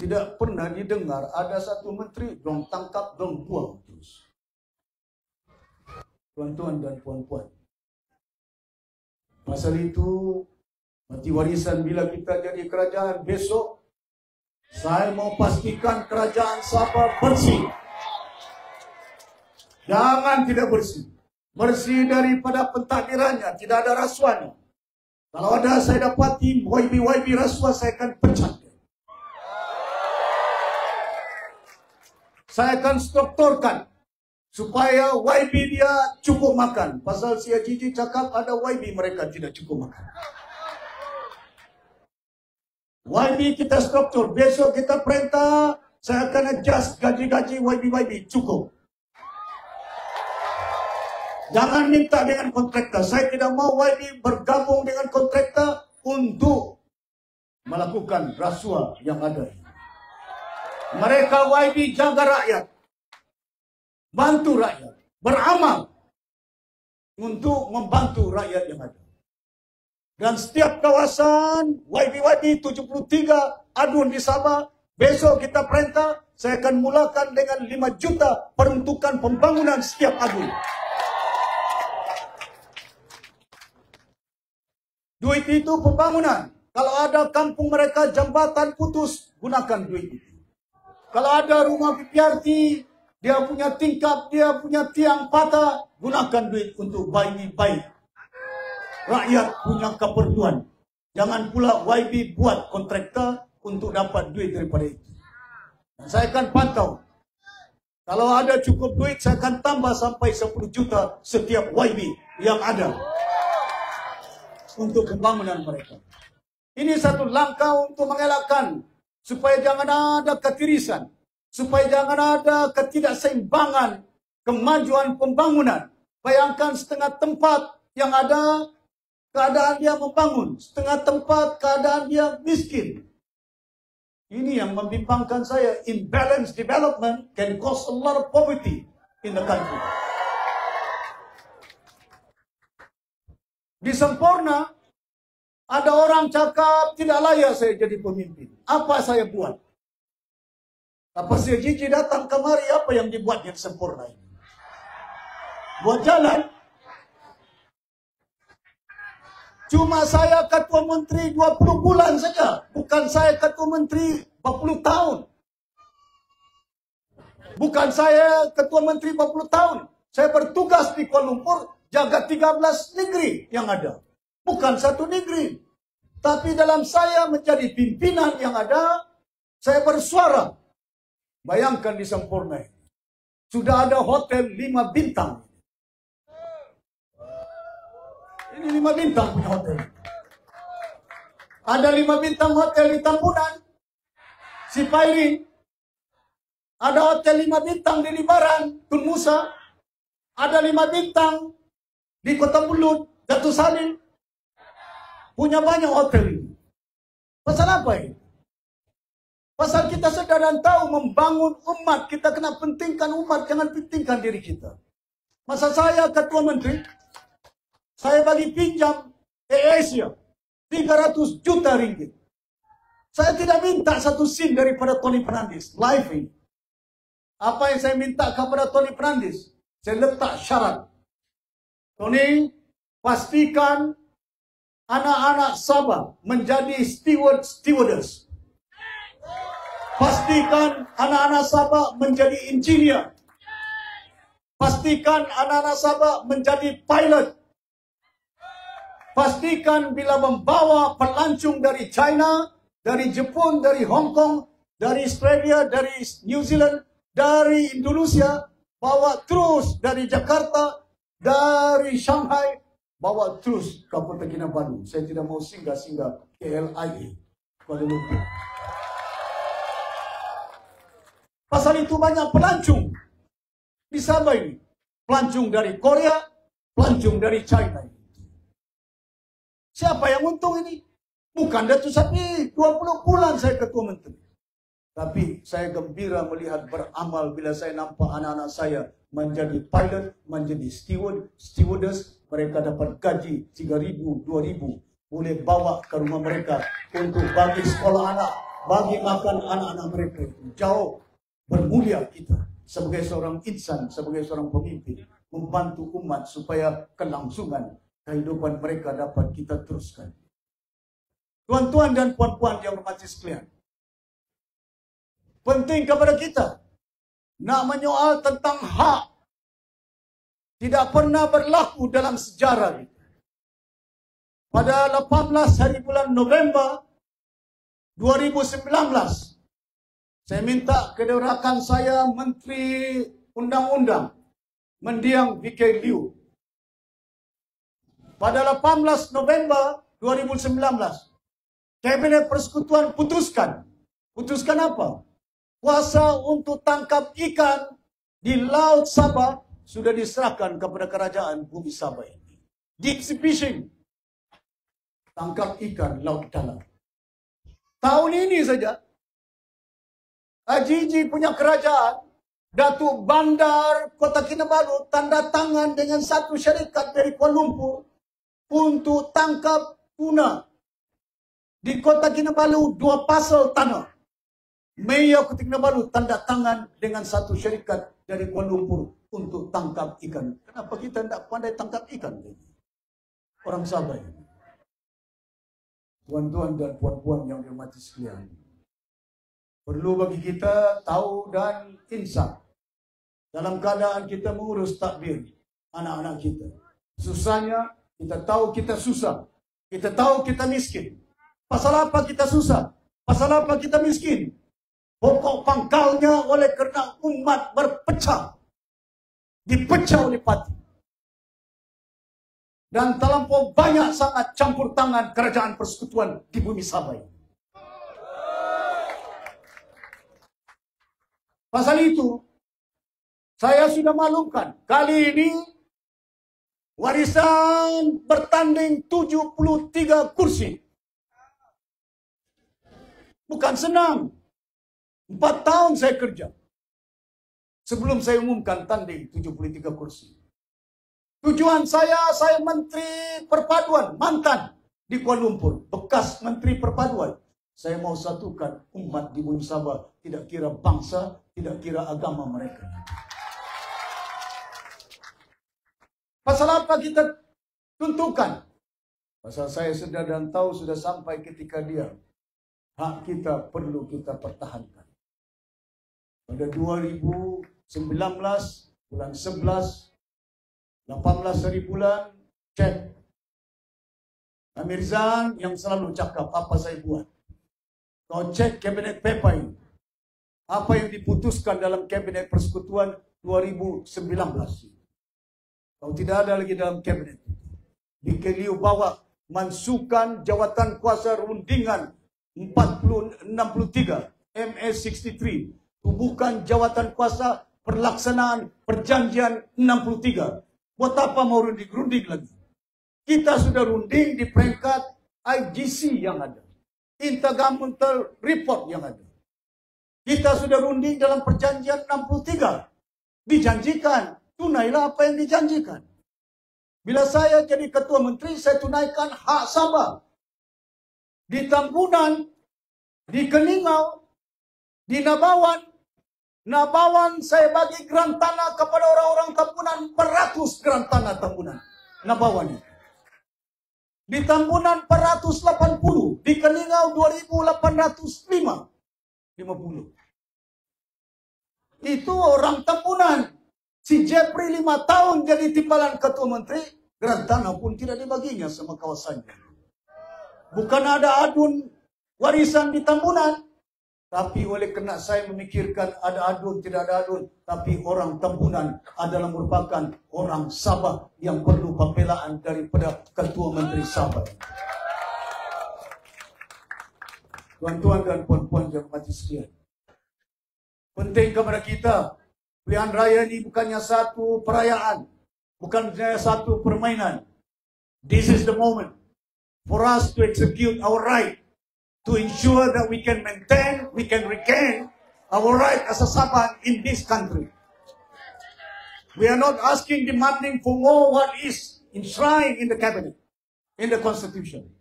tidak pernah didengar ada satu menteri dong tangkap, dong buang terus. Tuan-tuan dan puan-puan. Pasal itu, mati warisan bila kita jadi kerajaan besok, saya mau pastikan kerajaan Sabah bersih. Jangan tidak bersih. Bersih daripada pentadbirannya, tidak ada rasuahnya. Kalau ada saya dapati YB rasuah, saya akan pecat. Saya akan strukturkan supaya YB dia cukup makan. Pasal si Ajiji cakap ada YB mereka tidak cukup makan. YB kita struktur. Besok kita perintah, saya akan adjust gaji-gaji YB cukup. Jangan minta dengan kontraktor. Saya tidak mau YB bergabung dengan kontraktor untuk melakukan rasuah yang ada. Mereka YB jaga rakyat, bantu rakyat, beramal untuk membantu rakyat yang ada. Dan setiap kawasan YB 73 aduan di Sabah, besok kita perintah, saya akan mulakan dengan 5 juta peruntukan pembangunan setiap aduan. Duit itu pembangunan. Kalau ada kampung mereka jambatan putus, gunakan duit itu. Kalau ada rumah PPRT, dia punya tingkap, dia punya tiang patah, gunakan duit untuk baik. Rakyat punya keperluan. Jangan pula YB buat kontraktor untuk dapat duit daripada itu. Dan saya akan pantau. Kalau ada cukup duit, saya akan tambah sampai 10 juta setiap YB yang ada untuk pembangunan mereka. Ini satu langkah untuk mengelakkan supaya jangan ada ketirisan, supaya jangan ada ketidakseimbangan kemajuan pembangunan. Bayangkan setengah tempat yang ada keadaan dia membangun, setengah tempat keadaan dia miskin. Ini yang membimbangkan saya. Imbalanced development can cause a lot of poverty in the country. Di Sempurna, ada orang cakap tidak layak saya jadi pemimpin. Apa saya buat? Apa si Jiji datang kemari, apa yang dibuat yang Sempurna ini? Buat jalan. Cuma saya ketua menteri 20 bulan saja. Bukan saya ketua menteri 40 tahun. Bukan saya ketua menteri 40 tahun. Saya bertugas di Kuala Lumpur, jaga 13 negeri yang ada. Bukan satu negeri. Tapi dalam saya menjadi pimpinan yang ada, saya bersuara. Bayangkan di Sempurna ini. Sudah ada hotel 5 bintang. Ini 5 bintang punya hotel. Ada 5 bintang hotel di Tambunan, Sipailing. Ada hotel 5 bintang di Libaran, Tun Musa. Ada 5 bintang di Kota Bulut, Datu Salim. Punya banyak hotel ini. Pasal apa ini? Pasal kita sedar dan tahu membangun umat. Kita kena pentingkan umat, jangan pentingkan diri kita. Masa saya ketua menteri, saya bagi pinjam Asia 300 juta ringgit. Saya tidak minta satu sen daripada Tony Fernandes. Live ini. Apa yang saya minta kepada Tony Fernandes? Saya letak syarat. Tony, pastikan anak-anak Sabah menjadi stewardess. Pastikan anak-anak Sabah menjadi engineer. Pastikan anak-anak Sabah menjadi pilot. Pastikan bila membawa pelancong dari China, dari Jepun, dari Hong Kong, dari Australia, dari New Zealand, dari Indonesia, bawa terus dari Jakarta, dari Shanghai, bawa terus ke Kota Kinabalu. Saya tidak mau singgah-singgah KLIA, Kuala Lumpur. Pasal itu banyak pelancong di Sabah ini. Pelancong dari Korea, pelancong dari China. Siapa yang untung ini? Bukan Datuk Sapi, 20 bulan saya ketua menteri. Tapi saya gembira melihat beramal bila saya nampak anak-anak saya menjadi pilot, menjadi stewardess. Mereka dapat gaji 3,000, 2,000. Boleh bawa ke rumah mereka untuk bagi sekolah anak, bagi makan anak-anak mereka. Jauh bermulia kita sebagai seorang insan, sebagai seorang pemimpin. Membantu umat supaya kelangsungan kehidupan mereka dapat kita teruskan. Tuan-tuan dan puan-puan yang hormati sekalian, penting kepada kita nak menyoal tentang hak. Tidak pernah berlaku dalam sejarah kita. Pada 18 hari bulan November 2019, saya minta kepada saya Menteri Undang-Undang mendiang VK Liu. Pada 18 November 2019, Kabinet Persekutuan putuskan apa? Kuasa untuk tangkap ikan di Laut Sabah sudah diserahkan kepada kerajaan Bumi Sabah ini. Deep sea fishing, tangkap ikan laut dalam. Tahun ini saja, Ajiji punya kerajaan, Datuk Bandar Kota Kinabalu tanda tangan dengan satu syarikat dari Kuala Lumpur untuk tangkap tuna. Di Kota Kinabalu 2 pasal tanah. Mayor Kota Kinabalu tanda tangan dengan satu syarikat dari Kuala Lumpur untuk tangkap ikan. Kenapa kita tidak pandai tangkap ikan? Orang Sabah ini. Tuan-tuan dan puan-puan yang dihormati sekalian, perlu bagi kita tahu dan insaf dalam keadaan kita mengurus takbir anak-anak kita. Susahnya, kita tahu kita susah. Kita tahu kita miskin. Pasal apa kita susah? Pasal apa kita miskin? Pokok pangkalnya oleh kerana umat berpecah. Dipecah oleh parti. Dan terlampau banyak sangat campur tangan kerajaan persekutuan di Bumi Sabah. Pasal itu, saya sudah maklumkan. Kali ini, warisan bertanding 73 kursi. Bukan senang. 4 tahun saya kerja. Sebelum saya umumkan tanding 73 kursi. Tujuan saya Menteri Perpaduan, mantan di Kuala Lumpur. Bekas Menteri Perpaduan. Saya mau satukan umat di Bumi Sabah. Tidak kira bangsa, tidak kira agama mereka. Pasal apa kita tentukan? Pasal saya sudah dan tahu sudah sampai ketika dia. Hak kita perlu kita pertahankan. Pada 2019, bulan 11, 18 hari bulan, cek. Amirzan yang selalu cakap apa saya buat. Kau cek kabinet paper ini. Apa yang diputuskan dalam kabinet persekutuan 2019. Kau tidak ada lagi dalam kabinet. Dikeliu bawa mansukan jawatan kuasa rundingan 63 MS63. Bukan jawatan kuasa perlaksanaan perjanjian 63. Buat apa mau runding lagi? Kita sudah runding di peringkat IGC yang ada. Intergovernmental Report yang ada. Kita sudah runding dalam perjanjian 63. Dijanjikan. Tunailah apa yang dijanjikan. Bila saya jadi ketua menteri, saya tunaikan hak Sabah. Di Tambunan, di Keningau, di Nabawan. Nabawan saya bagi geran tanah kepada orang-orang Tambunan, 400 geran tanah Tambunan. Nabawan itu. Di Tambunan 480, di Keningau 2,850. Itu orang Tambunan. Si Jeffrey 5 tahun jadi timbalan ketua menteri, geran tanah pun tidak dibaginya sama kawasannya. Bukan ada adun warisan di Tambunan, tapi oleh kerana saya memikirkan ada adun, tidak ada adun, tapi orang Tambunan adalah merupakan orang Sabah yang perlu pembelaan daripada ketua menteri Sabah. Tuan-tuan dan puan-puan yang mati sekalian, penting kepada kita, pilihan raya ini bukannya satu perayaan, bukannya satu permainan. This is the moment. for us to execute our right, to ensure that we can maintain, we can regain our right as a Sabah in this country. We are not asking, demanding for more what is enshrined in the cabinet, in the constitution.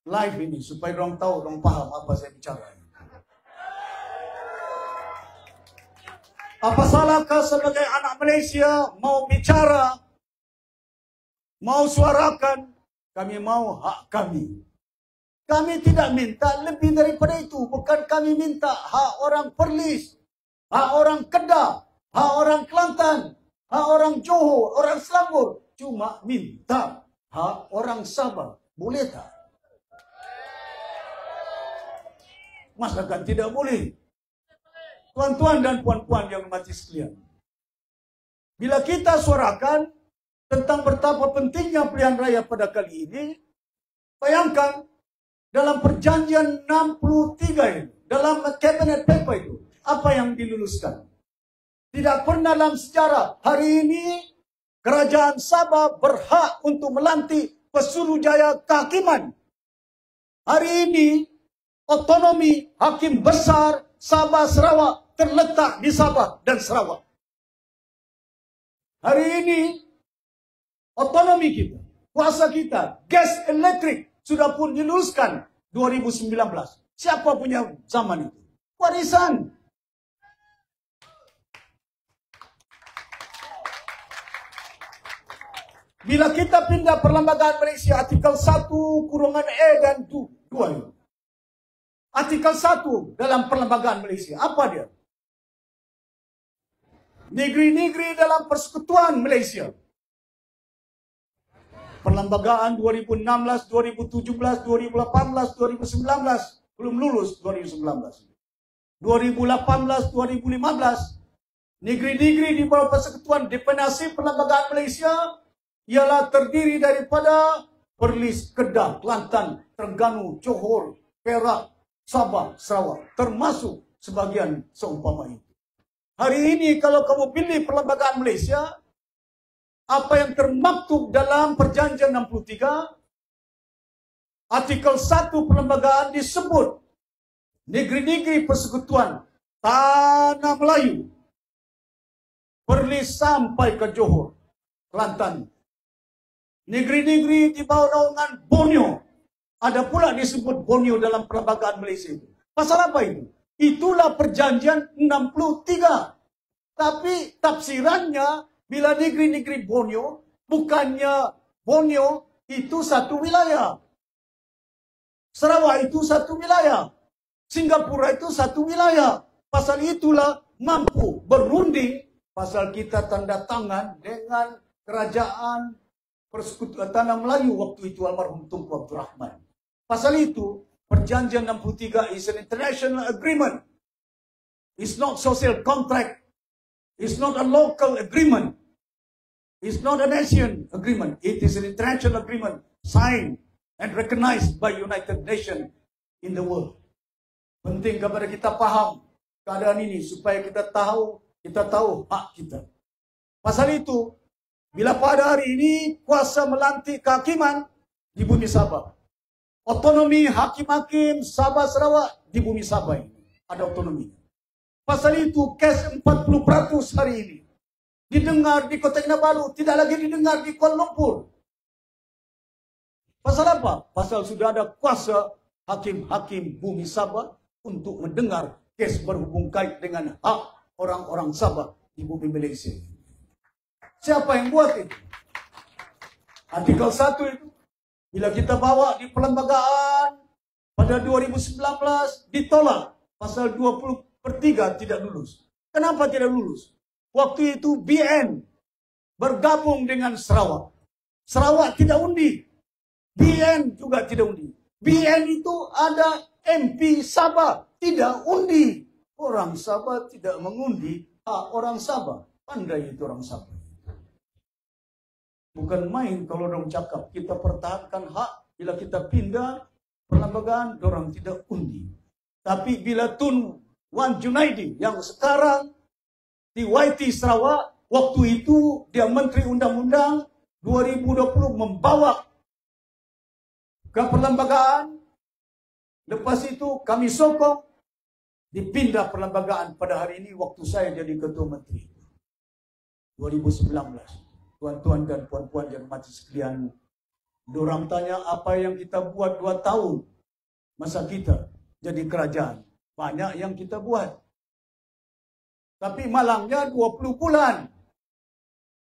Live ini supaya orang tahu, orang paham apa saya bicara. Apa salahkah sebagai anak Malaysia mau bicara, mau suarakan, kami mau hak kami. Kami tidak minta lebih daripada itu. Bukan kami minta hak orang Perlis, hak orang Kedah, hak orang Kelantan, hak orang Johor, orang Selangor. Cuma minta hak orang Sabah. Boleh tak? Masakan tidak boleh? Tuan-tuan dan puan-puan yang mati sekalian, bila kita suarakan tentang betapa pentingnya pilihan raya pada kali ini, bayangkan dalam perjanjian 63 itu, dalam cabinet paper itu, apa yang diluluskan? Tidak pernah dalam sejarah hari ini kerajaan Sabah berhak untuk melantik pesuruhjaya kehakiman. Hari ini otonomi hakim besar Sabah Sarawak terletak di Sabah dan Sarawak. Hari ini otonomi kita, kuasa kita, gas elektrik sudah pun diluluskan 2019. Siapa punya zaman itu? Warisan. Bila kita pindah Perlembagaan Malaysia, artikel 1(e) dan 2. Artikel 1 dalam Perlembagaan Malaysia, apa dia? Negeri-negeri dalam Persekutuan Malaysia. Perlembagaan 2016, 2017, 2018, 2019. Belum lulus 2019. 2018, 2015. Negeri-negeri di bawah Persekutuan Depenasi Perlembagaan Malaysia ialah terdiri daripada Perlis, Kedah, Kelantan, Terengganu, Johor, Perak, Sabah, Sarawak, termasuk sebagian seumpama itu. Hari ini kalau kamu pilih Perlembagaan Malaysia, apa yang termaktub dalam Perjanjian 63, artikel 1 Perlembagaan disebut negeri-negeri persekutuan Tanah Melayu, Perlis sampai ke Johor, Kelantan. Negeri-negeri di bawah naungan Borneo, ada pula disebut Borneo dalam Perlembagaan Malaysia itu. Pasal apa itu? Itulah Perjanjian 63. Tapi tafsirannya, bila negeri-negeri Borneo, bukannya Borneo itu satu wilayah. Sarawak itu satu wilayah. Singapura itu satu wilayah. Pasal itulah mampu berunding. Pasal kita tanda tangan dengan kerajaan Persekutuan Tanah Melayu waktu itu almarhum Tunku Abdul Rahman. Pasal itu, Perjanjian 63 is an international agreement. It's not social contract. It's not a local agreement. It's not a nation agreement. It is an international agreement signed and recognized by United Nations in the world. Penting kepada kita faham keadaan ini supaya kita tahu hak kita. Pasal itu, bila pada hari ini kuasa melantik kehakiman di bumi Sabah. Otonomi hakim-hakim Sabah Sarawak di bumi Sabah ini. Ada otonomi. Pasal itu kes 40% hari ini didengar di Kota Kinabalu, tidak lagi didengar di Kuala Lumpur. Pasal apa? Pasal sudah ada kuasa hakim-hakim bumi Sabah untuk mendengar kes berhubung kait dengan hak orang-orang Sabah di bumi Malaysia. Siapa yang buat itu? Artikel 1 itu. Bila kita bawa di perlembagaan pada 2019 ditolak. Pasal 20/3 tidak lulus. Kenapa tidak lulus? Waktu itu BN bergabung dengan Sarawak. Sarawak tidak undi. BN juga tidak undi. BN itu ada MP Sabah tidak undi. Orang Sabah tidak mengundi hak orang Sabah. Pandai itu orang Sabah. Bukan main kalau orang cakap kita pertahankan hak. Bila kita pindah perlembagaan, orang tidak undi. Tapi bila Tun Wan Junaidi yang sekarang di YT Sarawak, waktu itu dia Menteri Undang-Undang, 2020 membawa ke perlembagaan. Lepas itu kami sokong dipindah perlembagaan pada hari ini waktu saya jadi Ketua Menteri. 2019. Tuan-tuan dan puan-puan yang mati sekalian, dorang tanya apa yang kita buat 2 tahun masa kita jadi kerajaan. Banyak yang kita buat. Tapi malangnya 20 bulan.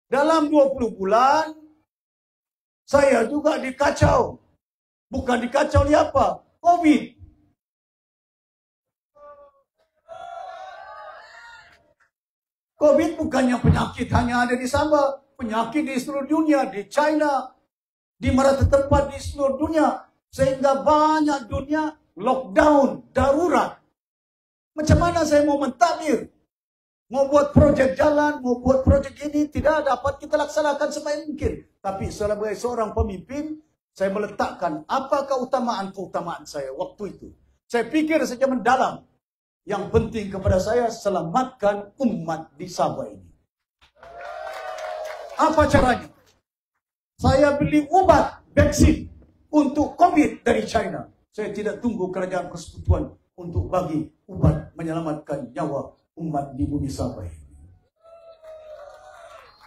Dalam 20 bulan, saya juga dikacau. Bukan dikacau oleh apa? COVID. COVID bukannya penyakit hanya ada di Sabah. Penyakit di seluruh dunia, di China, di merata tempat di seluruh dunia. Sehingga banyak dunia lockdown, darurat. Macam mana saya mau mentadbir? Mau buat projek jalan, mau buat projek ini, tidak dapat kita laksanakan sebaik mungkin. Tapi sebagai seorang pemimpin, saya meletakkan apa keutamaan saya waktu itu. Saya pikir saja mendalam. Yang penting kepada saya, selamatkan umat di Sabah ini. Apa caranya? Saya beli obat, vaksin untuk COVID dari China. Saya tidak tunggu kerajaan persekutuan untuk bagi ubat menyelamatkan nyawa umat di bumi Sabah ini.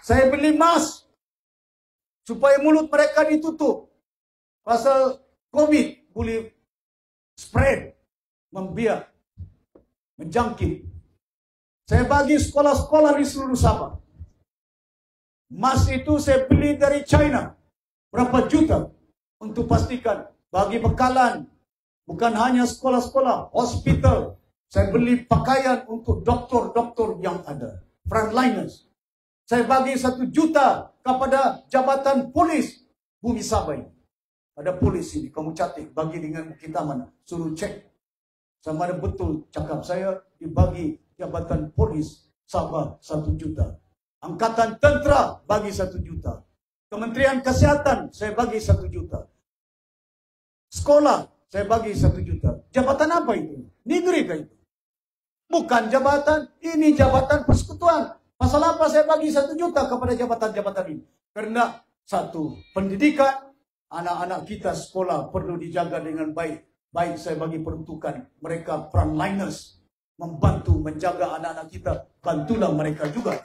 Saya beli mask supaya mulut mereka ditutup. Pasal COVID boleh spread, membiak, menjangkit. Saya bagi sekolah-sekolah di seluruh Sabah. Mas itu saya beli dari China. Berapa juta untuk pastikan bagi bekalan. Bukan hanya sekolah-sekolah, hospital. Saya beli pakaian untuk doktor-doktor yang ada. Frontliners. Saya bagi 1 juta kepada jabatan polis bumi Sabah ini. Ada polis ini, kamu catik, bagi dengan Bukit Taman. Suruh cek. Sama ada betul cakap saya, dibagi jabatan polis Sabah 1 juta. Angkatan Tentera bagi 1 juta. Kementerian Kesihatan saya bagi 1 juta. Sekolah saya bagi 1 juta. Jabatan apa itu? Negeri kah itu? Bukan jabatan, ini jabatan persekutuan. Pasal apa saya bagi 1 juta kepada jabatan-jabatan ini? Karena satu, pendidikan, anak-anak kita sekolah perlu dijaga dengan baik. Baik saya bagi peruntukan mereka frontliners. Membantu, menjaga anak-anak kita. Bantulah mereka juga.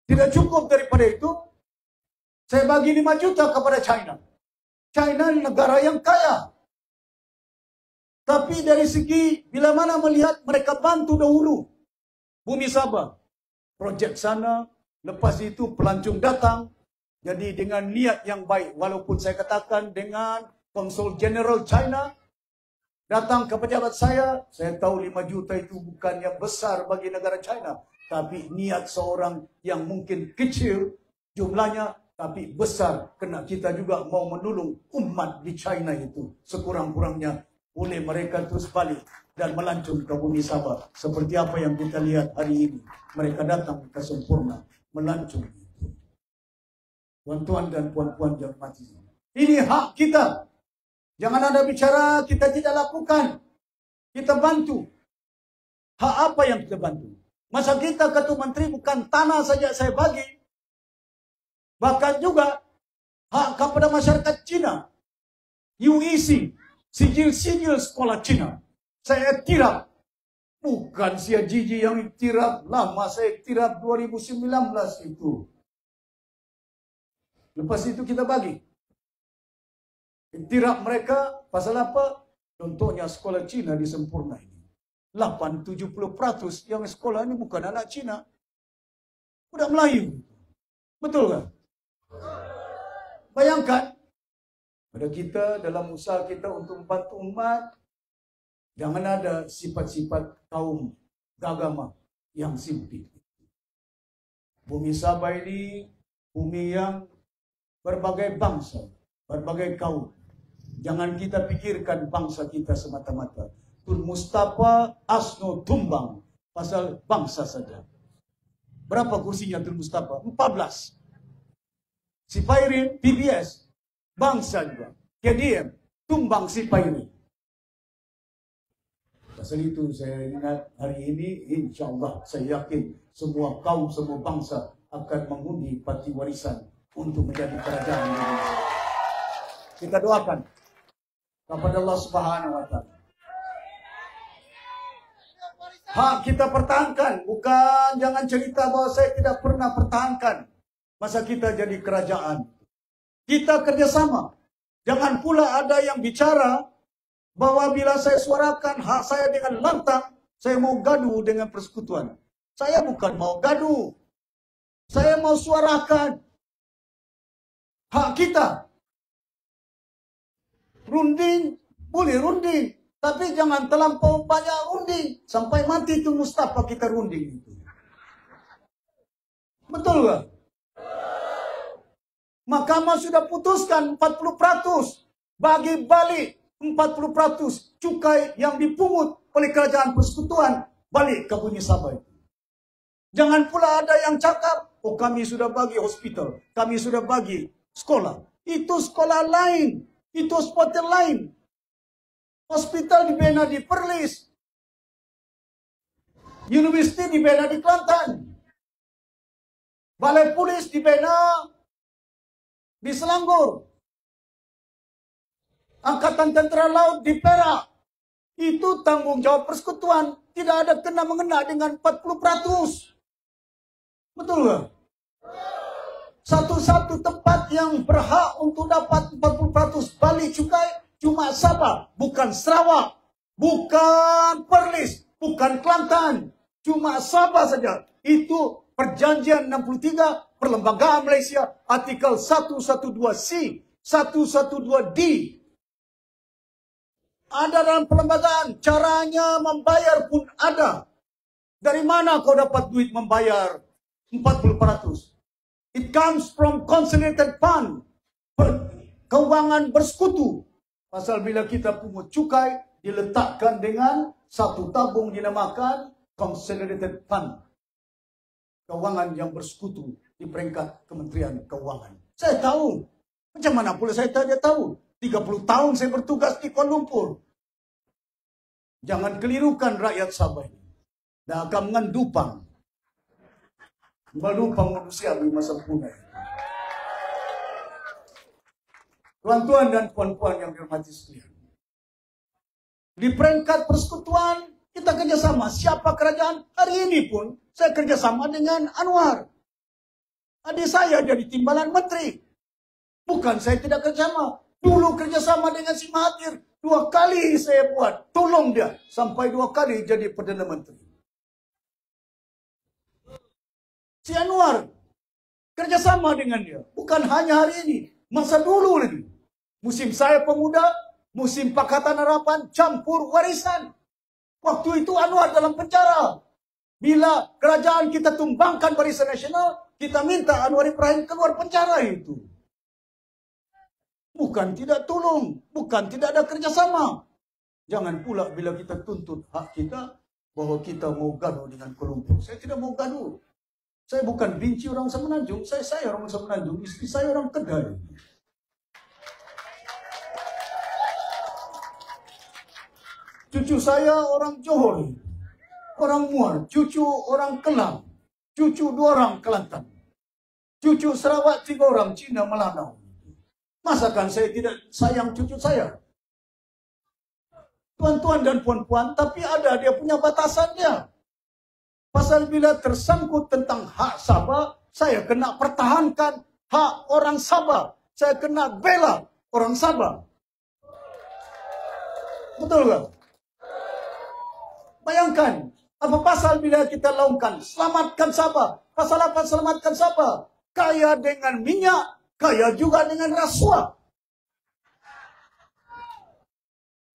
Tidak cukup daripada itu, saya bagi 5 juta kepada China. China negara yang kaya. Tapi dari segi, bila mana melihat mereka bantu dahulu bumi Sabah. Projek sana, lepas itu pelancong datang. Jadi dengan niat yang baik, walaupun saya katakan dengan Konsul General China, datang ke pejabat saya tahu 5 juta itu bukannya besar bagi negara China. Tapi niat seorang yang mungkin kecil jumlahnya, tapi besar. Kerana kita juga mau menolong umat di China itu. Sekurang-kurangnya boleh mereka terus balik dan melancong ke bumi Sabah. Seperti apa yang kita lihat hari ini. Mereka datang ke sempurna, melancong itu. Tuan-tuan dan puan-puan yang mati. Ini hak kita. Jangan ada bicara kita tidak lakukan. Kita bantu. Hak apa yang kita bantu? Masa kita Ketua Menteri bukan tanah saja saya bagi. Bahkan juga hak kepada masyarakat Cina. UEC, sijil-sijil sekolah Cina. Saya iktiraf. Bukan Sia Jiji yang iktiraf. Lama saya iktiraf 2019 itu. Lepas itu kita bagi. Iktiraf mereka pasal apa? Contohnya sekolah Cina di Sempurna ini. 80-70% yang sekolah ini bukan anak Cina. Budak Melayu. Betul kan? Bayangkan. Pada kita dalam usaha kita untuk membantu umat. Jangan ada sifat-sifat kaum agama yang sempit. Bumi Sabah ini bumi yang berbagai bangsa. Berbagai kaum. Jangan kita pikirkan bangsa kita semata-mata. Tun Mustafa Asno tumbang pasal bangsa saja. Berapa kursinya Tun Mustafa? 14. Si Pairin PBS bangsa juga. KDM tumbang si Pairin. Pasal itu saya ingat hari ini, insya-Allah saya yakin semua kaum, semua bangsa akan mengundi parti warisan untuk menjadi kerajaan Indonesia. Kita doakan kepada Allah Subhanahu wa taala. Hak kita pertahankan, bukan jangan cerita bahwa saya tidak pernah pertahankan masa kita jadi kerajaan. Kita kerjasama. Jangan pula ada yang bicara bahwa bila saya suarakan hak saya dengan lantang, saya mau gaduh dengan persekutuan. Saya bukan mau gaduh. Saya mau suarakan hak kita. Runding, boleh runding. Tapi jangan terlampau banyak runding. Sampai mati itu Mustafa kita runding itu. Betul tak? Mahkamah sudah putuskan 40%. Bagi balik 40% cukai yang dipungut oleh kerajaan persekutuan balik ke Bumi Sabah. Jangan pula ada yang cakap, oh kami sudah bagi hospital, kami sudah bagi sekolah. Itu sekolah lain, itu hospital lain. Hospital dibina di Perlis, Universiti dibina di Kelantan, Balai Polis dibina di Selangor, Angkatan Tentera Laut di Perak. Itu tanggung jawab persekutuan. Tidak ada kena-mengena dengan 40%. Betul tak? Satu-satu tempat yang berhak untuk dapat 40% balik cukai cuma Sabah. Bukan Sarawak. Bukan Perlis. Bukan Kelantan. Cuma Sabah saja. Itu Perjanjian 63 Perlembagaan Malaysia. Artikel 112C, 112D. Ada dalam perlembagaan, caranya membayar pun ada. Dari mana kau dapat duit membayar 40%? It comes from consolidated fund. Keuangan bersekutu. Pasal bila kita pungut cukai, diletakkan dengan satu tabung dinamakan consolidated fund. Keuangan yang bersekutu di peringkat Kementerian Keuangan. Saya tahu. Macam mana pula saya tidak tahu. 30 tahun saya bertugas di Kuala Lumpur. Jangan kelirukan rakyat Sabah ini. Dah akan mengandupang. Melupang manusia di masa punah. Tuan-tuan dan puan-puan yang dirahmati sekalian. Di peringkat persekutuan, kita kerjasama. Siapa kerajaan? Hari ini pun, saya kerjasama dengan Anwar. Adik saya jadi timbalan menteri. Bukan saya tidak kerjasama. Dulu kerjasama dengan si Mahathir. 2 kali saya buat. Tolong dia. Sampai 2 kali jadi Perdana Menteri. Si Anwar. Kerjasama dengan dia. Bukan hanya hari ini. Masa dulu lagi. Musim saya pemuda. Musim Pakatan Harapan. Campur warisan. Waktu itu Anwar dalam penjara. Bila kerajaan kita tumbangkan Barisan Nasional. Kita minta Anwar Ibrahim keluar penjara itu. Bukan tidak tolong. Bukan tidak ada kerjasama. Jangan pula bila kita tuntut hak kita, bahawa kita mau gaduh dengan Kuala Lumpur. Saya tidak mau gaduh. Saya bukan benci orang Semenanjung. Saya orang Semenanjung. Isteri saya orang Kedah. Cucu saya orang Johor. Orang Muar. Cucu orang Kelang. Cucu 2 orang Kelantan. Cucu Sarawak 3 orang Cina Melanau. Masakan saya tidak sayang cucu saya? Tuan-tuan dan puan-puan, tapi ada dia punya batasannya. Pasal bila tersangkut tentang hak Sabah, saya kena pertahankan hak orang Sabah. Saya kena bela orang Sabah. Betul tak? Bayangkan, apa pasal bila kita laungkan, selamatkan Sabah. Pasal apa selamatkan Sabah? Kaya dengan minyak, kaya juga dengan rasuah.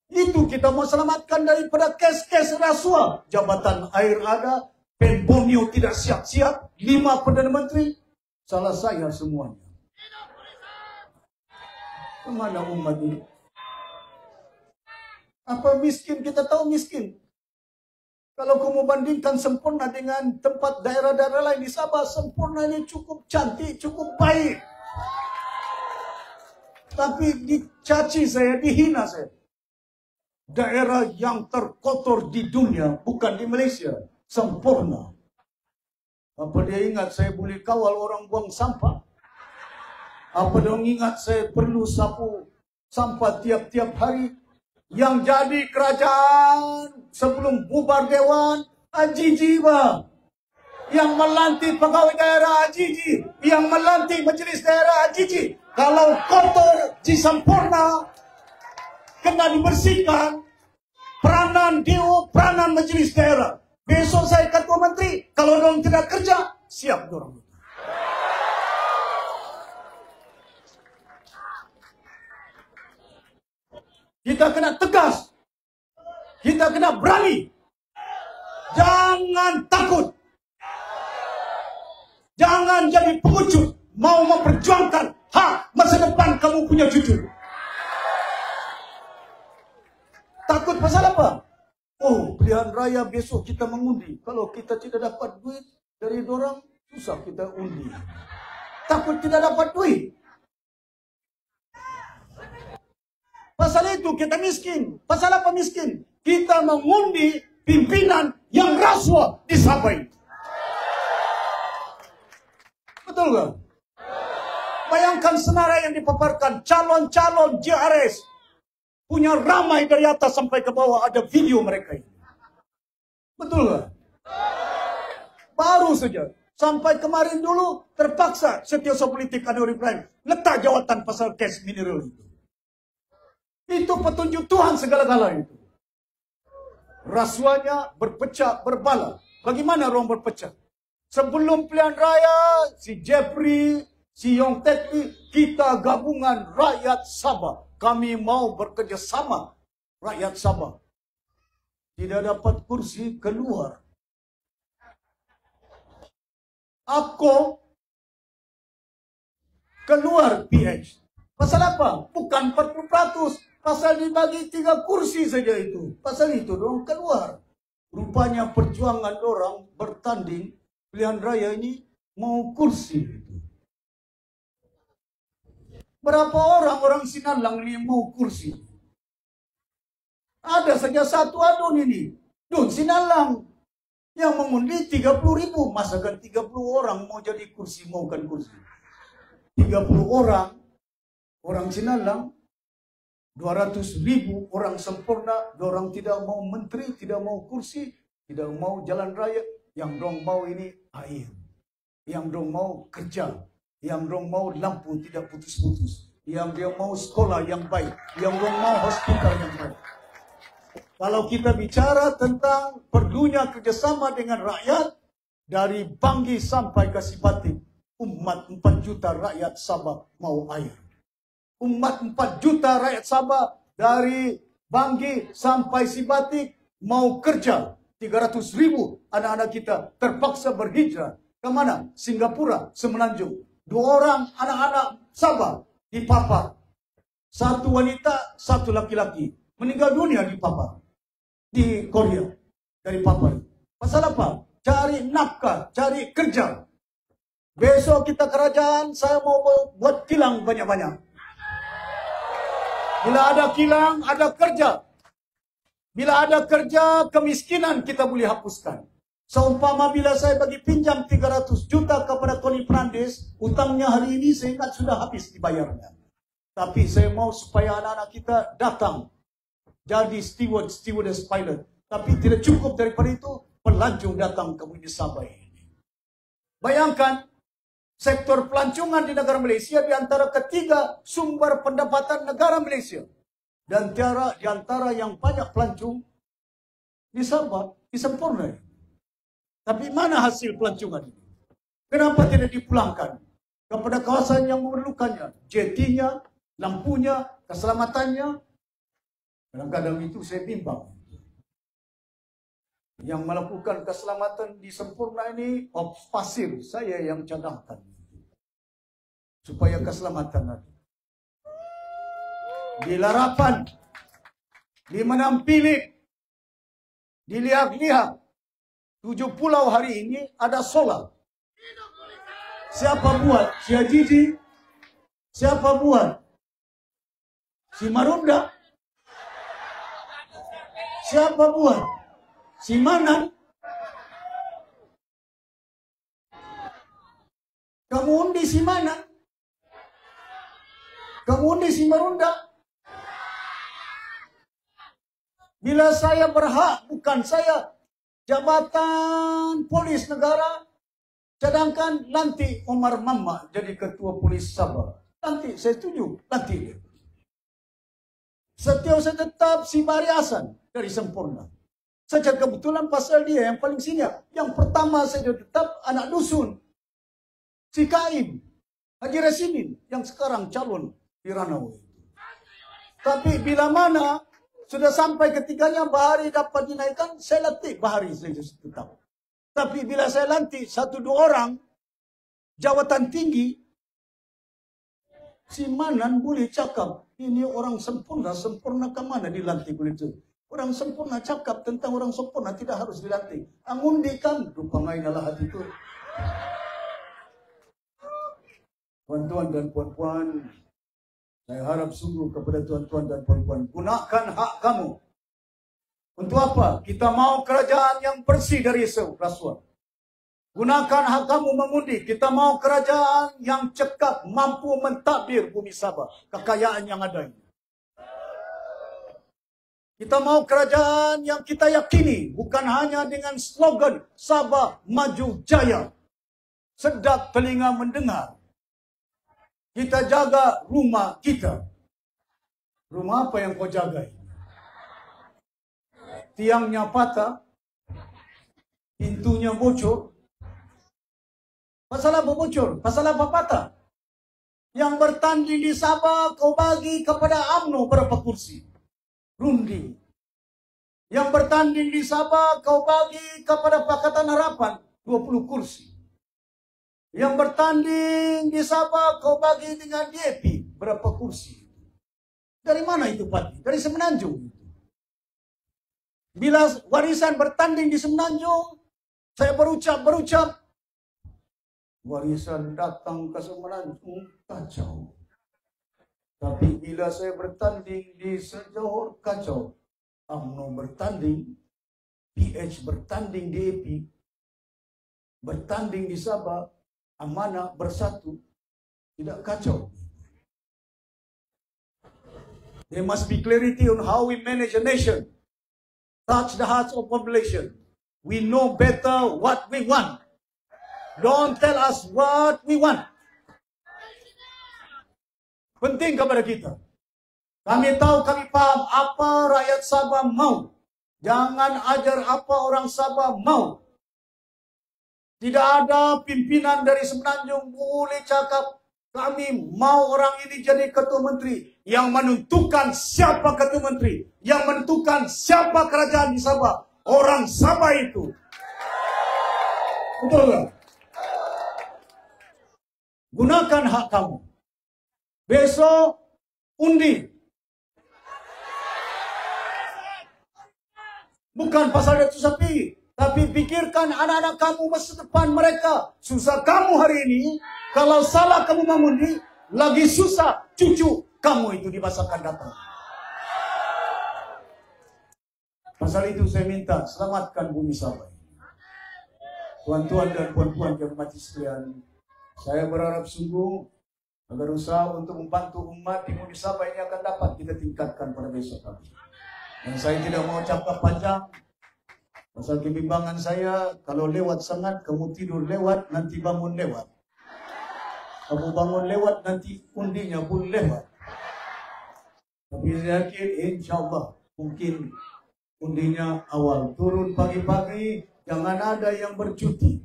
Itu kita mau selamatkan daripada kes-kes rasuah. Jabatan air ada, Pembonio tidak siap-siap, 5 Perdana Menteri, salah saya semuanya. Kemana umat ini? Apa miskin? Kita tahu miskin. Kalau kamu bandingkan sempurna dengan tempat daerah-daerah lain di Sabah, sempurna ini cukup cantik, cukup baik. Tapi dicaci saya, dihina saya. daerah yang terkotor di dunia, bukan di Malaysia, sempurna. Apa dia ingat saya boleh kawal orang buang sampah? Apa dia ingat saya perlu sapu sampah tiap-tiap hari? Yang jadi kerajaan sebelum bubar dewan, Ajiji bang. Yang melantik pegawai daerah Ajiji, yang melantik majlis daerah Ajiji. Kalau kotor di sempurna, kena dibersihkan. Peranan DO, peranan majlis daerah. Besok saya ketua menteri, kalau orang tidak kerja, siap dorang. Kita kena tegas. Kita kena berani. Jangan takut. Jangan jadi pengecut. Mau memperjuangkan hak masa depan kamu punya cucu. Takut pasal apa? Oh, pilihan raya besok kita mengundi. Kalau kita tidak dapat duit dari dorang, susah kita undi. Takut tidak dapat duit. Pasal itu kita miskin. Pasal apa miskin? Kita mengundi pimpinan yang rasuah di Sabah. Betul tak? Bayangkan senarai yang dipaparkan. Calon-calon JRS. Punya ramai dari atas sampai ke bawah. Ada video mereka ini. Betul tak? Baru saja. Sampai kemarin dulu terpaksa Setiausaha Politik Anwar Ibrahim letak jawatan pasal kes mineral itu. Itu petunjuk Tuhan segala-galanya itu. Rasuahnya berpecah berbala. Bagaimana orang berpecah? Sebelum pilihan raya, si Jeffrey, si Yong Tekli, kita gabungan rakyat Sabah. Kami mau bekerjasama rakyat Sabah. Tidak dapat kursi, keluar. Aku keluar PH. Pasal apa? Bukan 40%. Pasal dibagi 3 kursi saja itu. Pasal itu dorang keluar. Rupanya perjuangan dorang bertanding pilihan raya ini mau kursi. Berapa orang Sinalang ini mau kursi? Ada saja satu adun ini. Dun Sinalang. Yang mengundi 30.000. Masakan 30 orang mau jadi kursi, maukan kursi. 30 orang Sinalang. 200.000 orang sempurna, orang tidak mau menteri, tidak mau kursi, tidak mau jalan raya. Yang dong mau ini air. Yang dong mau kerja. Yang dong mau lampu tidak putus-putus. Yang dia mau sekolah yang baik. Yang dong mau hospital yang baik. Kalau kita bicara tentang perlunya kerjasama dengan rakyat, dari Banggi sampai ke Sibatik, umat 4 juta rakyat Sabah mau air. Umat 4 juta rakyat Sabah dari Banggi sampai Sibatik mau kerja. 300.000 anak-anak kita terpaksa berhijrah. Ke mana? Singapura, Semenanjung. 2 orang anak-anak Sabah dipapar. 1 wanita, 1 laki-laki. Meninggal dunia dipapar. Di Korea. Dari papar. Pasal apa? Cari nafkah, cari kerja. Besok kita kerajaan, saya mau buat kilang banyak-banyak. Bila ada kilang, ada kerja. Bila ada kerja, kemiskinan kita boleh hapuskan. Seumpama bila saya bagi pinjam 300 juta kepada Tony Fernandes, utangnya hari ini saya ingat sudah habis dibayarnya. Tapi saya mau supaya anak-anak kita datang jadi steward, stewardess, pilot. Tapi tidak cukup daripada itu, pelancong datang ke bumi Sabah ini. Bayangkan, sektor pelancongan di negara Malaysia di antara ketiga sumber pendapatan negara Malaysia. Dan di antara yang banyak pelancong di Sabah, di Sempurna. Tapi mana hasil pelancongan ini? Kenapa tidak dipulangkan kepada kawasan yang memerlukannya? Jetinya, lampunya, keselamatannya. Kadang-kadang itu saya bimbang. Yang melakukan keselamatan di Sempurna ini, pasir saya yang cadangkan. Supaya keselamatan ada. Di Larapan, di Menampilik, di Liak-Liak, 7 pulau hari ini ada solar. Siapa buat? Si Ajiji. Siapa buat? Si Marunda. Siapa buat? Si Manan. Kamu undi si Manan. Kamu undi si Marunda. Bila saya berhak, bukan saya jabatan polis negara, sedangkan nanti Omar Mama jadi ketua polis Sabah. Nanti saya setuju, nanti dia. Setiap saya tetap si Bahri Hasan dari Sempurna. Secara kebetulan pasal dia yang paling senior. Yang pertama saya tetap anak dusun. Si Kaim, Haji Rasidin yang sekarang calon di Ranau. Tapi bila mana sudah sampai ketiganya Bahari dapat dinaikkan, saya latih Bahari saya tetap. Tapi bila saya lantik 1-2 orang jawatan tinggi, si Manan boleh cakap, ini orang sempurna, sempurna ke mana dilantik begitu? Orang sempurna cakap tentang orang sempurna tidak harus dilantik. Angundikan, rupangai nalah hati itu. Tuan-tuan dan puan-puan, saya harap sungguh kepada tuan-tuan dan puan-puan, gunakan hak kamu. Untuk apa? Kita mau kerajaan yang bersih dari rasuah. Gunakan hak kamu mengundi. Kita mau kerajaan yang cekap, mampu mentadbir bumi Sabah, kekayaan yang ada ini. Kita mau kerajaan yang kita yakini, bukan hanya dengan slogan Sabah Maju Jaya. Sedap telinga mendengar. Kita jaga rumah kita. Rumah apa yang kau jaga ini? Tiangnya patah, pintunya bocor. Pasal apa bocor? Pasal apa patah? Yang bertanding di Sabah kau bagi kepada UMNO berapa kursi? Runding. Yang bertanding di Sabah kau bagi kepada Pakatan Harapan 20 kursi. Yang bertanding di Sabah kau bagi dengan DAP berapa kursi? Dari mana itu Pak? Dari Semenanjung. Bila Warisan bertanding di Semenanjung, saya berucap, Warisan datang ke Semenanjung, kacau. Tapi bila saya bertanding di Sejohor, kacau. UMNO bertanding, PH bertanding DAP, bertanding di Sabah, Amanah bersatu, tidak kacau. There must be clarity on how we manage a nation. Touch the hearts of population. We know better what we want. Don't tell us what we want. Penting kepada kita. Kami tahu, kami paham apa rakyat Sabah mau. Jangan ajar apa orang Sabah mau. Tidak ada pimpinan dari Semenanjung boleh cakap kami mau orang ini jadi ketua menteri. Yang menentukan siapa ketua menteri, yang menentukan siapa kerajaan di Sabah, orang Sabah itu. Betul tak? Gunakan hak kamu. Besok undi. Bukan pasal itu sapi. Tapi pikirkan anak-anak kamu masa depan mereka. Susah kamu hari ini. Kalau salah kamu mengundi, lagi susah cucu kamu itu di masa akan datang. Pasal itu saya minta selamatkan bumi Sabah. Tuan-tuan dan puan-puan yang hormati sekalian, saya berharap sungguh agar usaha untuk membantu umat di bumi Sabah ini akan dapat kita tingkatkan pada besok hari. Dan saya tidak mau cakap panjang. Pasal kebimbangan saya, kalau lewat sangat, kamu tidur lewat, nanti bangun lewat. Kamu bangun lewat, nanti undinya pun lewat. Tapi saya yakin, insyaAllah, mungkin undinya awal. Turun pagi-pagi, jangan ada yang bercuti.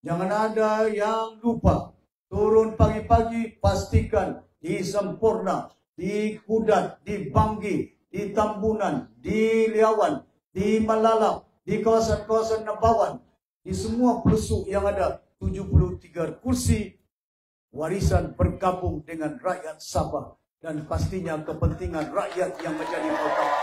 Jangan ada yang lupa. Turun pagi-pagi, pastikan di Sempurna, di Kudat, di Banggi, di Tambunan, di Liawan, di Malalak, di kawasan-kawasan Nabawan, di semua pelosok yang ada 73 kursi, Warisan bergabung dengan rakyat Sabah dan pastinya kepentingan rakyat yang menjadi utama.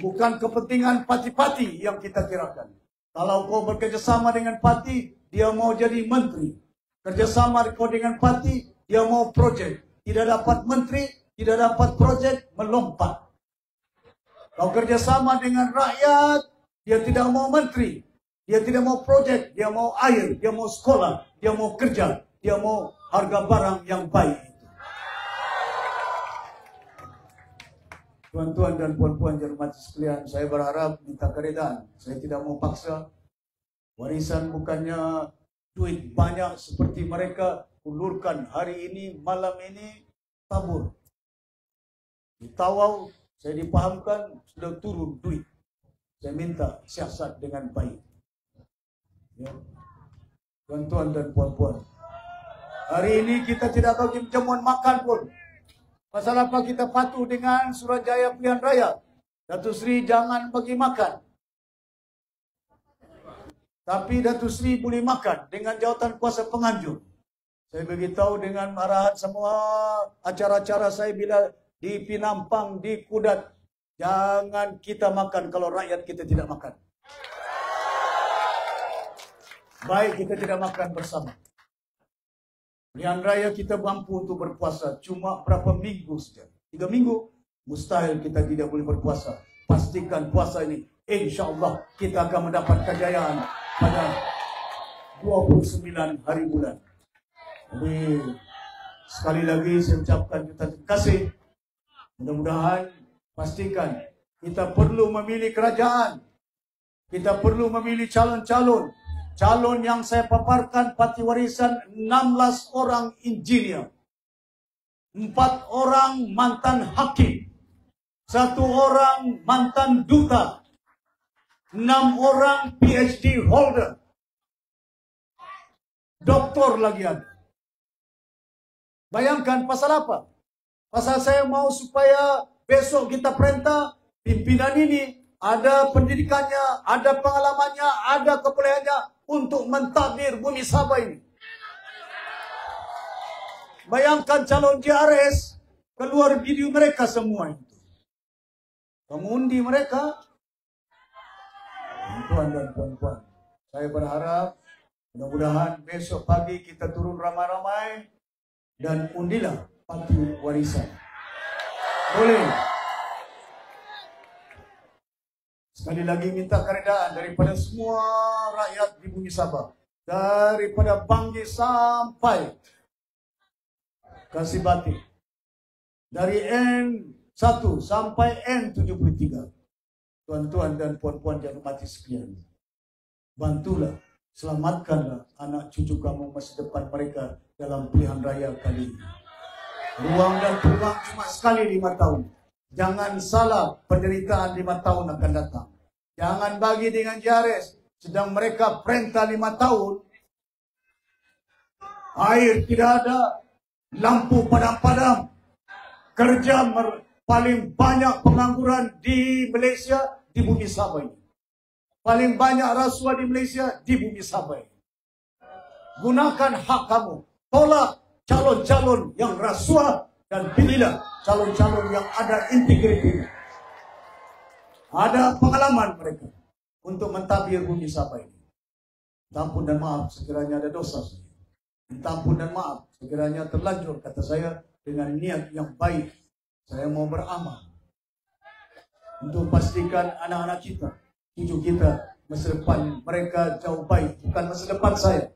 Bukan kepentingan parti-parti yang kita kirakan. Kalau kau bekerjasama dengan parti, dia mau jadi menteri. Kerjasama kau dengan parti, dia mau projek. Tidak dapat menteri, tidak dapat projek, melompat. Kau kerjasama dengan rakyat, dia tidak mau menteri, dia tidak mau projek, dia mau air, dia mau sekolah, dia mau kerja, dia mau harga barang yang baik. Tuan-tuan dan puan-puan yang hormat sekalian, saya berharap minta keredaan. Saya tidak mau paksa. Warisan bukannya duit banyak seperti mereka ulurkan hari ini, malam ini, tabur. Di Tawau, saya dipahamkan sudah turun duit. Saya minta siasat dengan baik. Ya. Tuan-tuan dan puan-puan, hari ini kita tidak bagi jamuan makan pun. Pasal apa kita patuh dengan Suruhanjaya Pilihan Raya? Datuk Seri jangan bagi makan. Tapi Datuk Seri boleh makan dengan jawatan kuasa penganjur. Saya beritahu dengan arahan semua acara-acara saya bila di Pinampang, di Kudat, jangan kita makan kalau rakyat kita tidak makan. Baik kita tidak makan bersama. Pilihan Raya kita mampu untuk berpuasa cuma berapa minggu saja. 3 minggu, mustahil kita tidak boleh berpuasa. Pastikan puasa ini, insya-Allah kita akan mendapat kejayaan pada 29 hari bulan. Jadi, sekali lagi saya ucapkan terima kasih. Mudah-mudahan pastikan kita perlu memilih kerajaan. Kita perlu memilih calon-calon. Calon yang saya paparkan parti warisan 16 orang engineer, 4 orang mantan hakim, 1 orang mantan duta, 6 orang PhD holder, doktor lagi ada. Bayangkan pasal apa? Pasal saya mau supaya besok kita perintah pimpinan ini ada pendidikannya, ada pengalamannya, ada kebolehannya untuk mentadbir bumi Sabah ini. Bayangkan calon JRS keluar video mereka semua itu. Kamu undi mereka. Tuan dan puan-puan, saya berharap mudah-mudahan besok pagi kita turun ramai-ramai dan undilah parti warisan. Boleh. Sekali lagi minta keredaan daripada semua rakyat di bumi Sabah. Daripada Banggi sampai Kasibati. Dari N1 sampai N73. Tuan-tuan dan puan-puan yang hormati sekalian. Bantulah, selamatkanlah anak cucu kamu masa depan mereka dalam pilihan raya kali ini. Ruang dan peluang cuma sekali 5 tahun. Jangan salah penderitaan 5 tahun akan datang. Jangan bagi dengan JRS. Sedang mereka perintah 5 tahun. Air tidak ada. Lampu padam-padam. Kerja paling banyak pengangguran di Malaysia, di bumi Sabah ini. Paling banyak rasuah di Malaysia, di bumi Sabah ini. Gunakan hak kamu. Tolak calon-calon yang rasuah. Dan pilihlah calon-calon yang ada integriti. Ada pengalaman mereka untuk mentadbir bumi Sabah ini. Minta ampun dan maaf sekiranya ada dosa. Minta ampun dan maaf sekiranya terlanjur kata saya dengan niat yang baik. Saya mau beramal untuk pastikan anak-anak kita, cucu kita, masa depan mereka jauh baik. Bukan masa depan saya,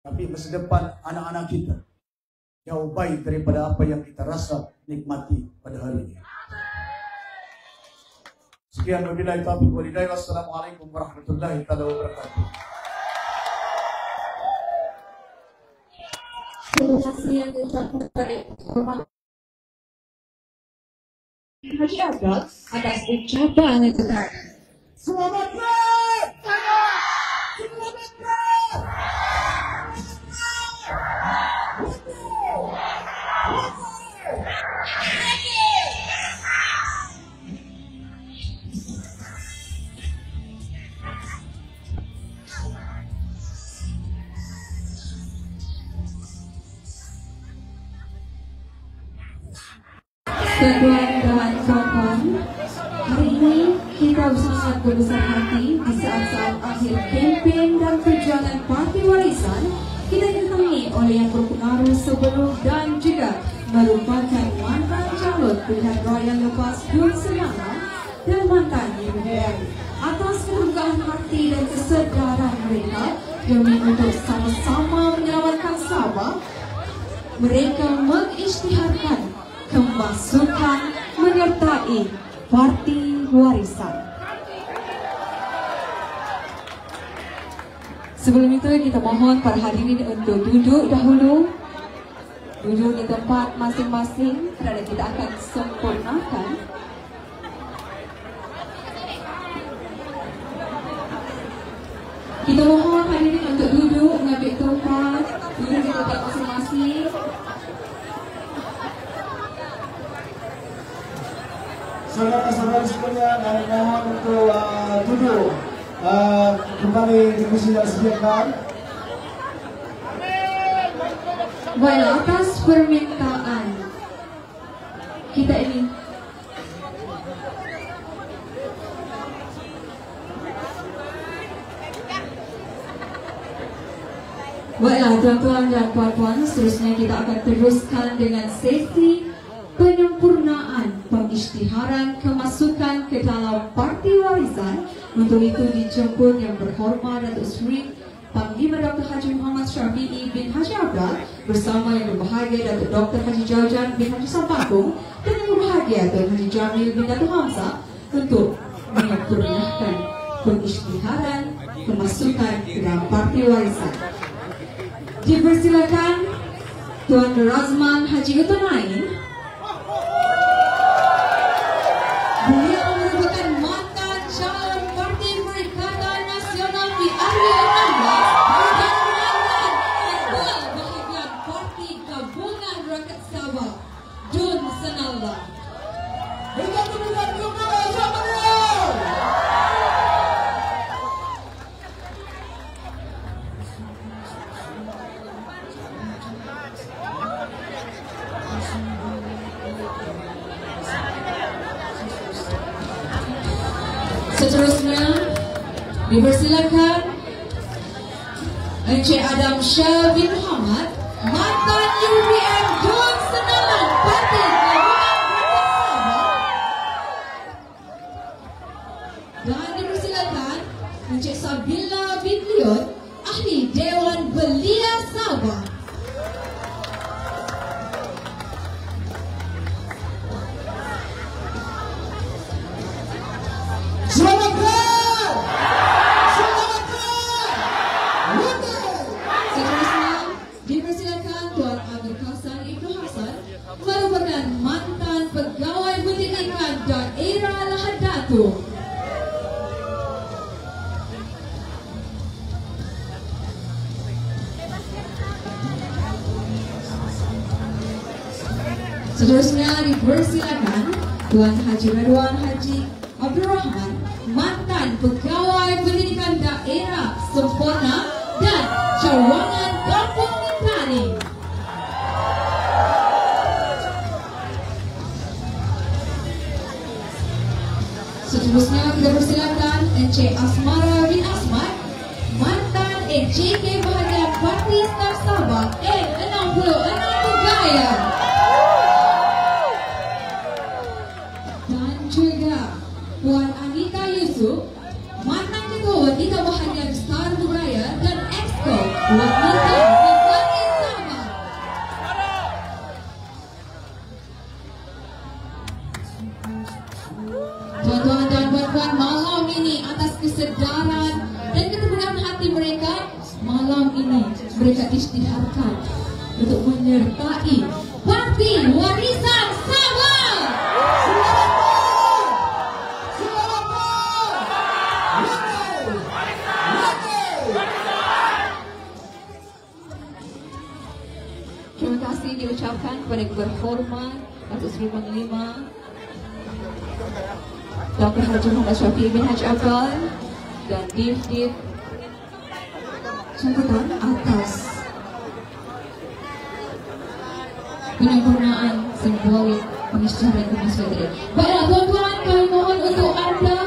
tapi masa depan anak-anak kita jauh baik daripada apa yang kita rasa nikmati pada hari ini. Sekian wabillahi taufiq wal hidayah. Wassalamualaikum warahmatullahi wabarakatuh. Terima kasih yang diucapkan kepada Haji Abdul atas ucapan itu. Selamat malam. Selamat malam. Tuan-tuan dan puan-puan, hari ini kita sangat berbesar hati di saat-saat akhir kempen dan perjuangan Parti Warisan. Kita ditemani oleh yang berpengaruh sebelum dan juga merupakan mantan calon pilihan raya lepas Dun Semangka dan mantan UBM atas keteguhan hati dan kesedaran mereka demi untuk sama-sama menyelamatkan Sabah. Mereka mengisytiharkan kemasukan menyertai Parti Warisan. Sebelum itu kita mohon para hadirin untuk duduk dahulu. Duduk di tempat masing-masing kerana kita akan sempurnakan kita mohon hadirin untuk duduk mengambil tempat, duduk di tempat masing-masing. Saudara-saudara sekalian, kami mohon untuk duduk kembali di kursi yang disediakan. Baiklah, atas permintaan kita ini baiklah tuan-tuan dan puan-puan, seterusnya kita akan teruskan dengan sesi penyempurnaan pengisytiharan kemasukan ke dalam Parti Warisan. Untuk itu dijemput yang berhormat Datuk Seri Panglima Dr. Haji Muhammad Syafiee bin Haji Abdal bersama yang berbahagia Datuk Dr. Haji Jajan bin Haji Sampakong dan yang berbahagia Datuk Haji Jamil bin Datuk Hamzah untuk menyempurnakan pengisytiharan kemasukan ke dalam Parti Warisan. Dipersilakan Tuan Razman Haji Utonain. Beliau merupakan mantan calon Parti Perikatan Nasional di Area 16 dan mantan ketua bahagian Parti Gabungan Rakyat Sabah, Dun Senallah. Kita tunggukan kembali bersama beliau. Seterusnya dipersilakan Encik Adam Syah bin Muhammad, mantan UBM Dun Senallah Parti Gabungan Rakyat Sabah. Dan dipersilakan Encik Sabila bin Leon, ahli Dewan Belia Sabah. Selamat datang! Selamat datang! Seterusnya dipersilakan Tuan Abdul Hasan Ibnu Hasan, merupakan mantan pegawai pendidikan daerah Lahad Datu. Seterusnya dipersilakan Tuan Haji Radwan Haji Abdul Rahman, mantan pegawai pendidikan daerah Sempurna dan Cawangan Kampung Mentari. Seterusnya kita persilakan Encik Asmara bin Asmat, mantan EJK bahagian Parti Staf Sabah N66 Bergaya. Dan juga Puan Anita Yusuf, mantan ketua wanita bahagian Star Budaya dan Exco Wanita Negeri Sabah. Tuan-tuan dan puan-puan, malam ini atas kesedaran dan keteguhan hati mereka, malam ini mereka isytiharkan untuk menyertai Parti Warisan Sabah. Terima kasih diucapkan kepada yang berhormat Datuk Seri Panglima Dr. Haji Muhammad Syafiee bin Haji Abdal dan Div sambutan atas penyempurnaan simbolik pengisytiharan kemasukan tadi. Baiklah tuan-tuan, kami mohon untuk anda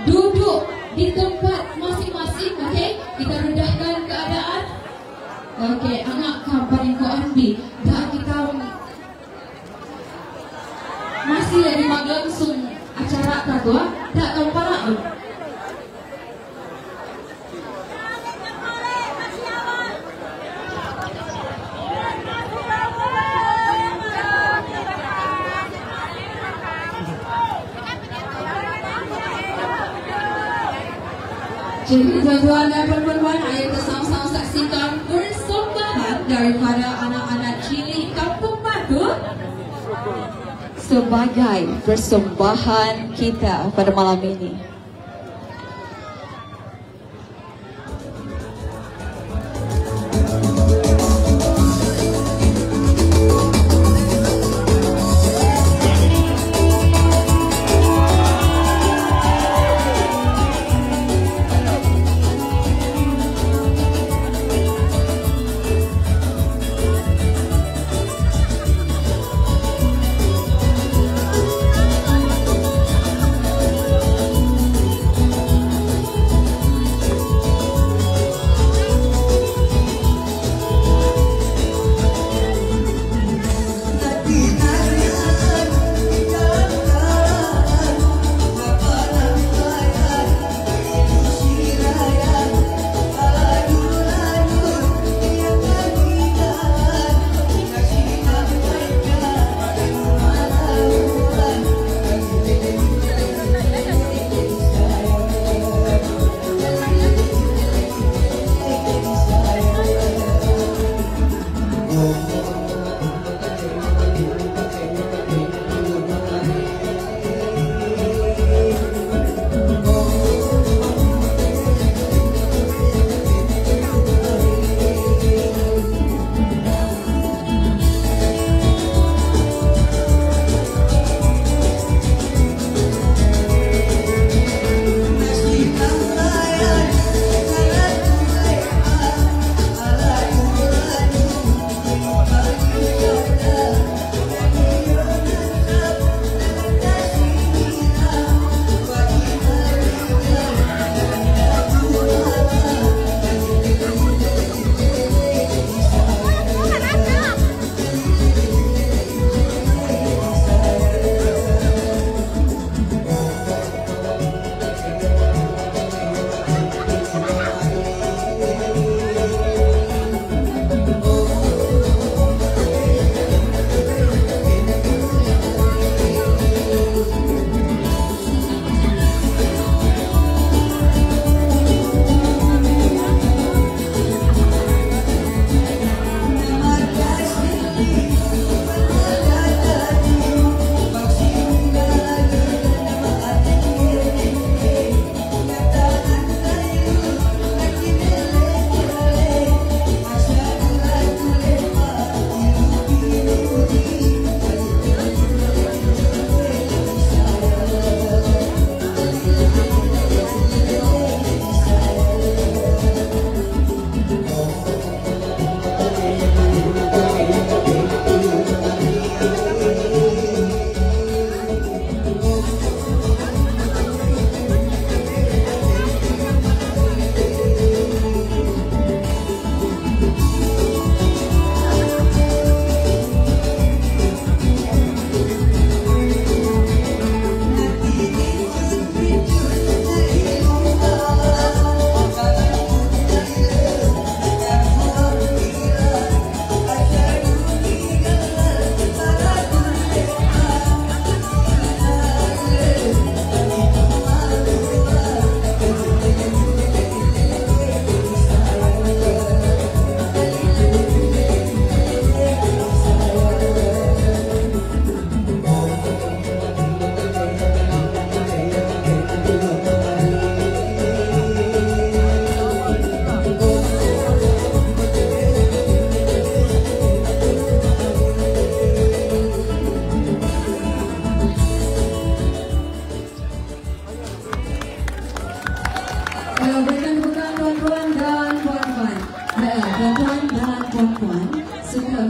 duduk di tempat masing-masing. Okey, kita rendahkan keadaan. Okey, anak kampanye ko ambil dan kita masih dari langsung acara tua tak tahu parak tu. Jadi tuan-tuan dan puan-puan, ayo kita sama-sama saksikan persembahan daripada anak-anak cilik Kampung Batu sebagai persembahan kita pada malam ini.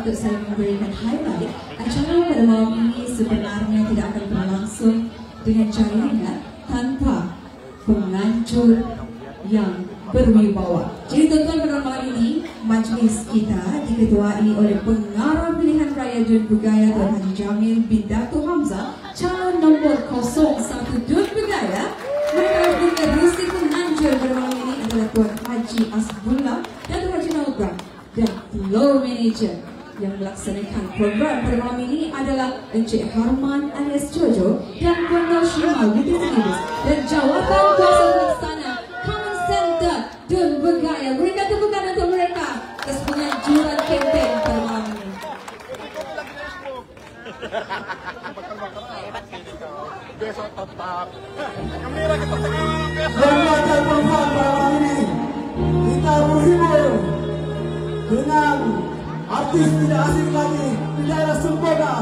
untuk saya memberikan highlight, acara pada malam ini sebenarnya tidak akan berlangsung dengan jalannya tanpa pengancur yang berwibawa. Jadi tuan-tuan, pada malam ini majlis kita diketuai oleh pengarah pilihan raya Raya Dun Bergaya Tuan Haji Jamil bin Dato' Hamzah, calon nombor 01 Dun Bergaya. Mereka punya risiko nanjur pada malam ini adalah Tuan Haji Asbullah, Dato' Haji Naubran dan Floor Manager. Yang melaksanakan program pada malam ini adalah Encik Harman alias Jojo dan Puan Naushima dan jawatan kuasa pelaksana Common Center Dun Bergaya. Berikan tepukan untuk mereka atas penganjuran kempen pada malam ini. Hormatan perempuan pada malam ini kita menghibur dengan artis tidak asing lagi di daerah Sempurna.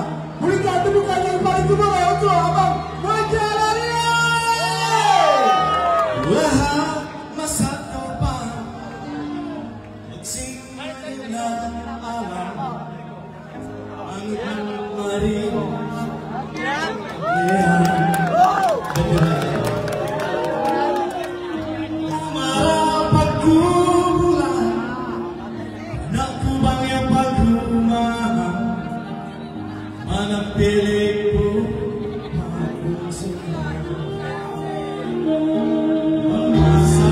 Berikan tepukan yang paling gemuruh untuk Abang Majalania. Wahai masa depan, singgahnya alam, angin mari, marah bulan, nak kubang yang mana pilihku aku semua masa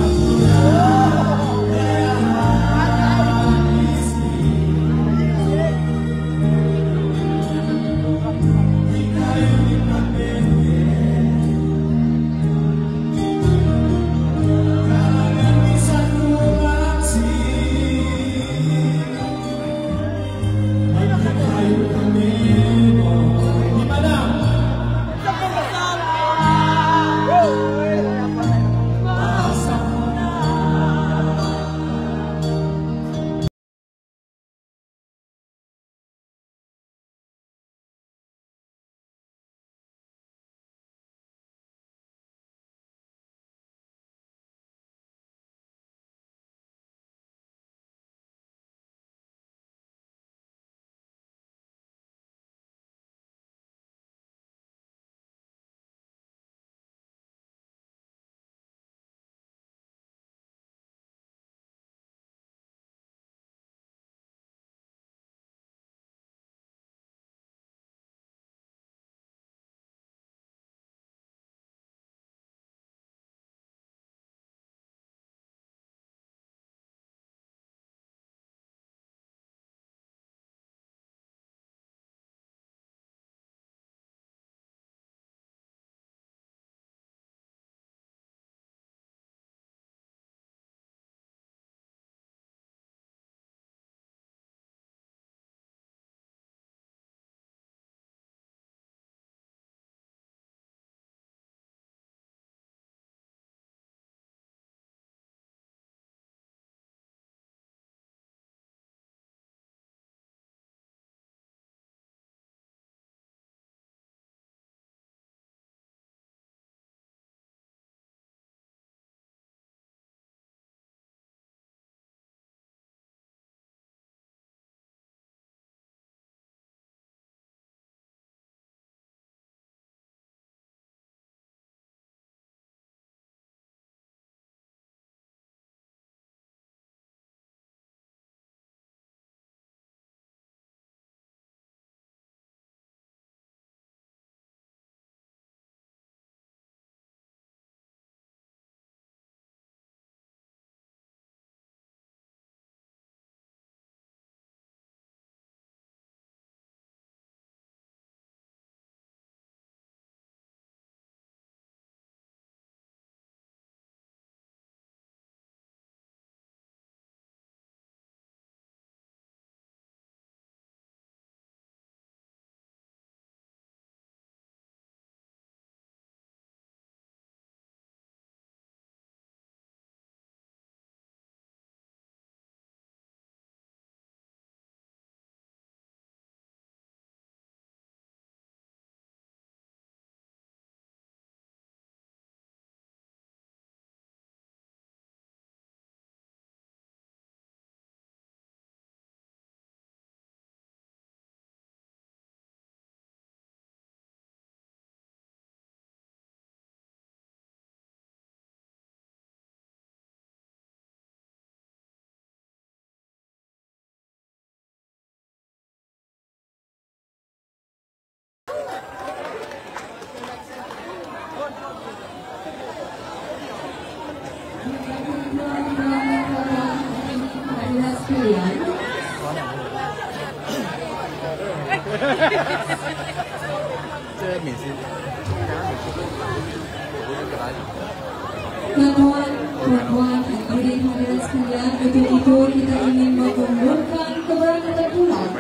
sekalian, tuan-tuan, hadirin sekalian, untuk itu kita ingin mengumumkan keberangkatan pulang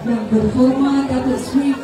yang berhormat Datuk Seri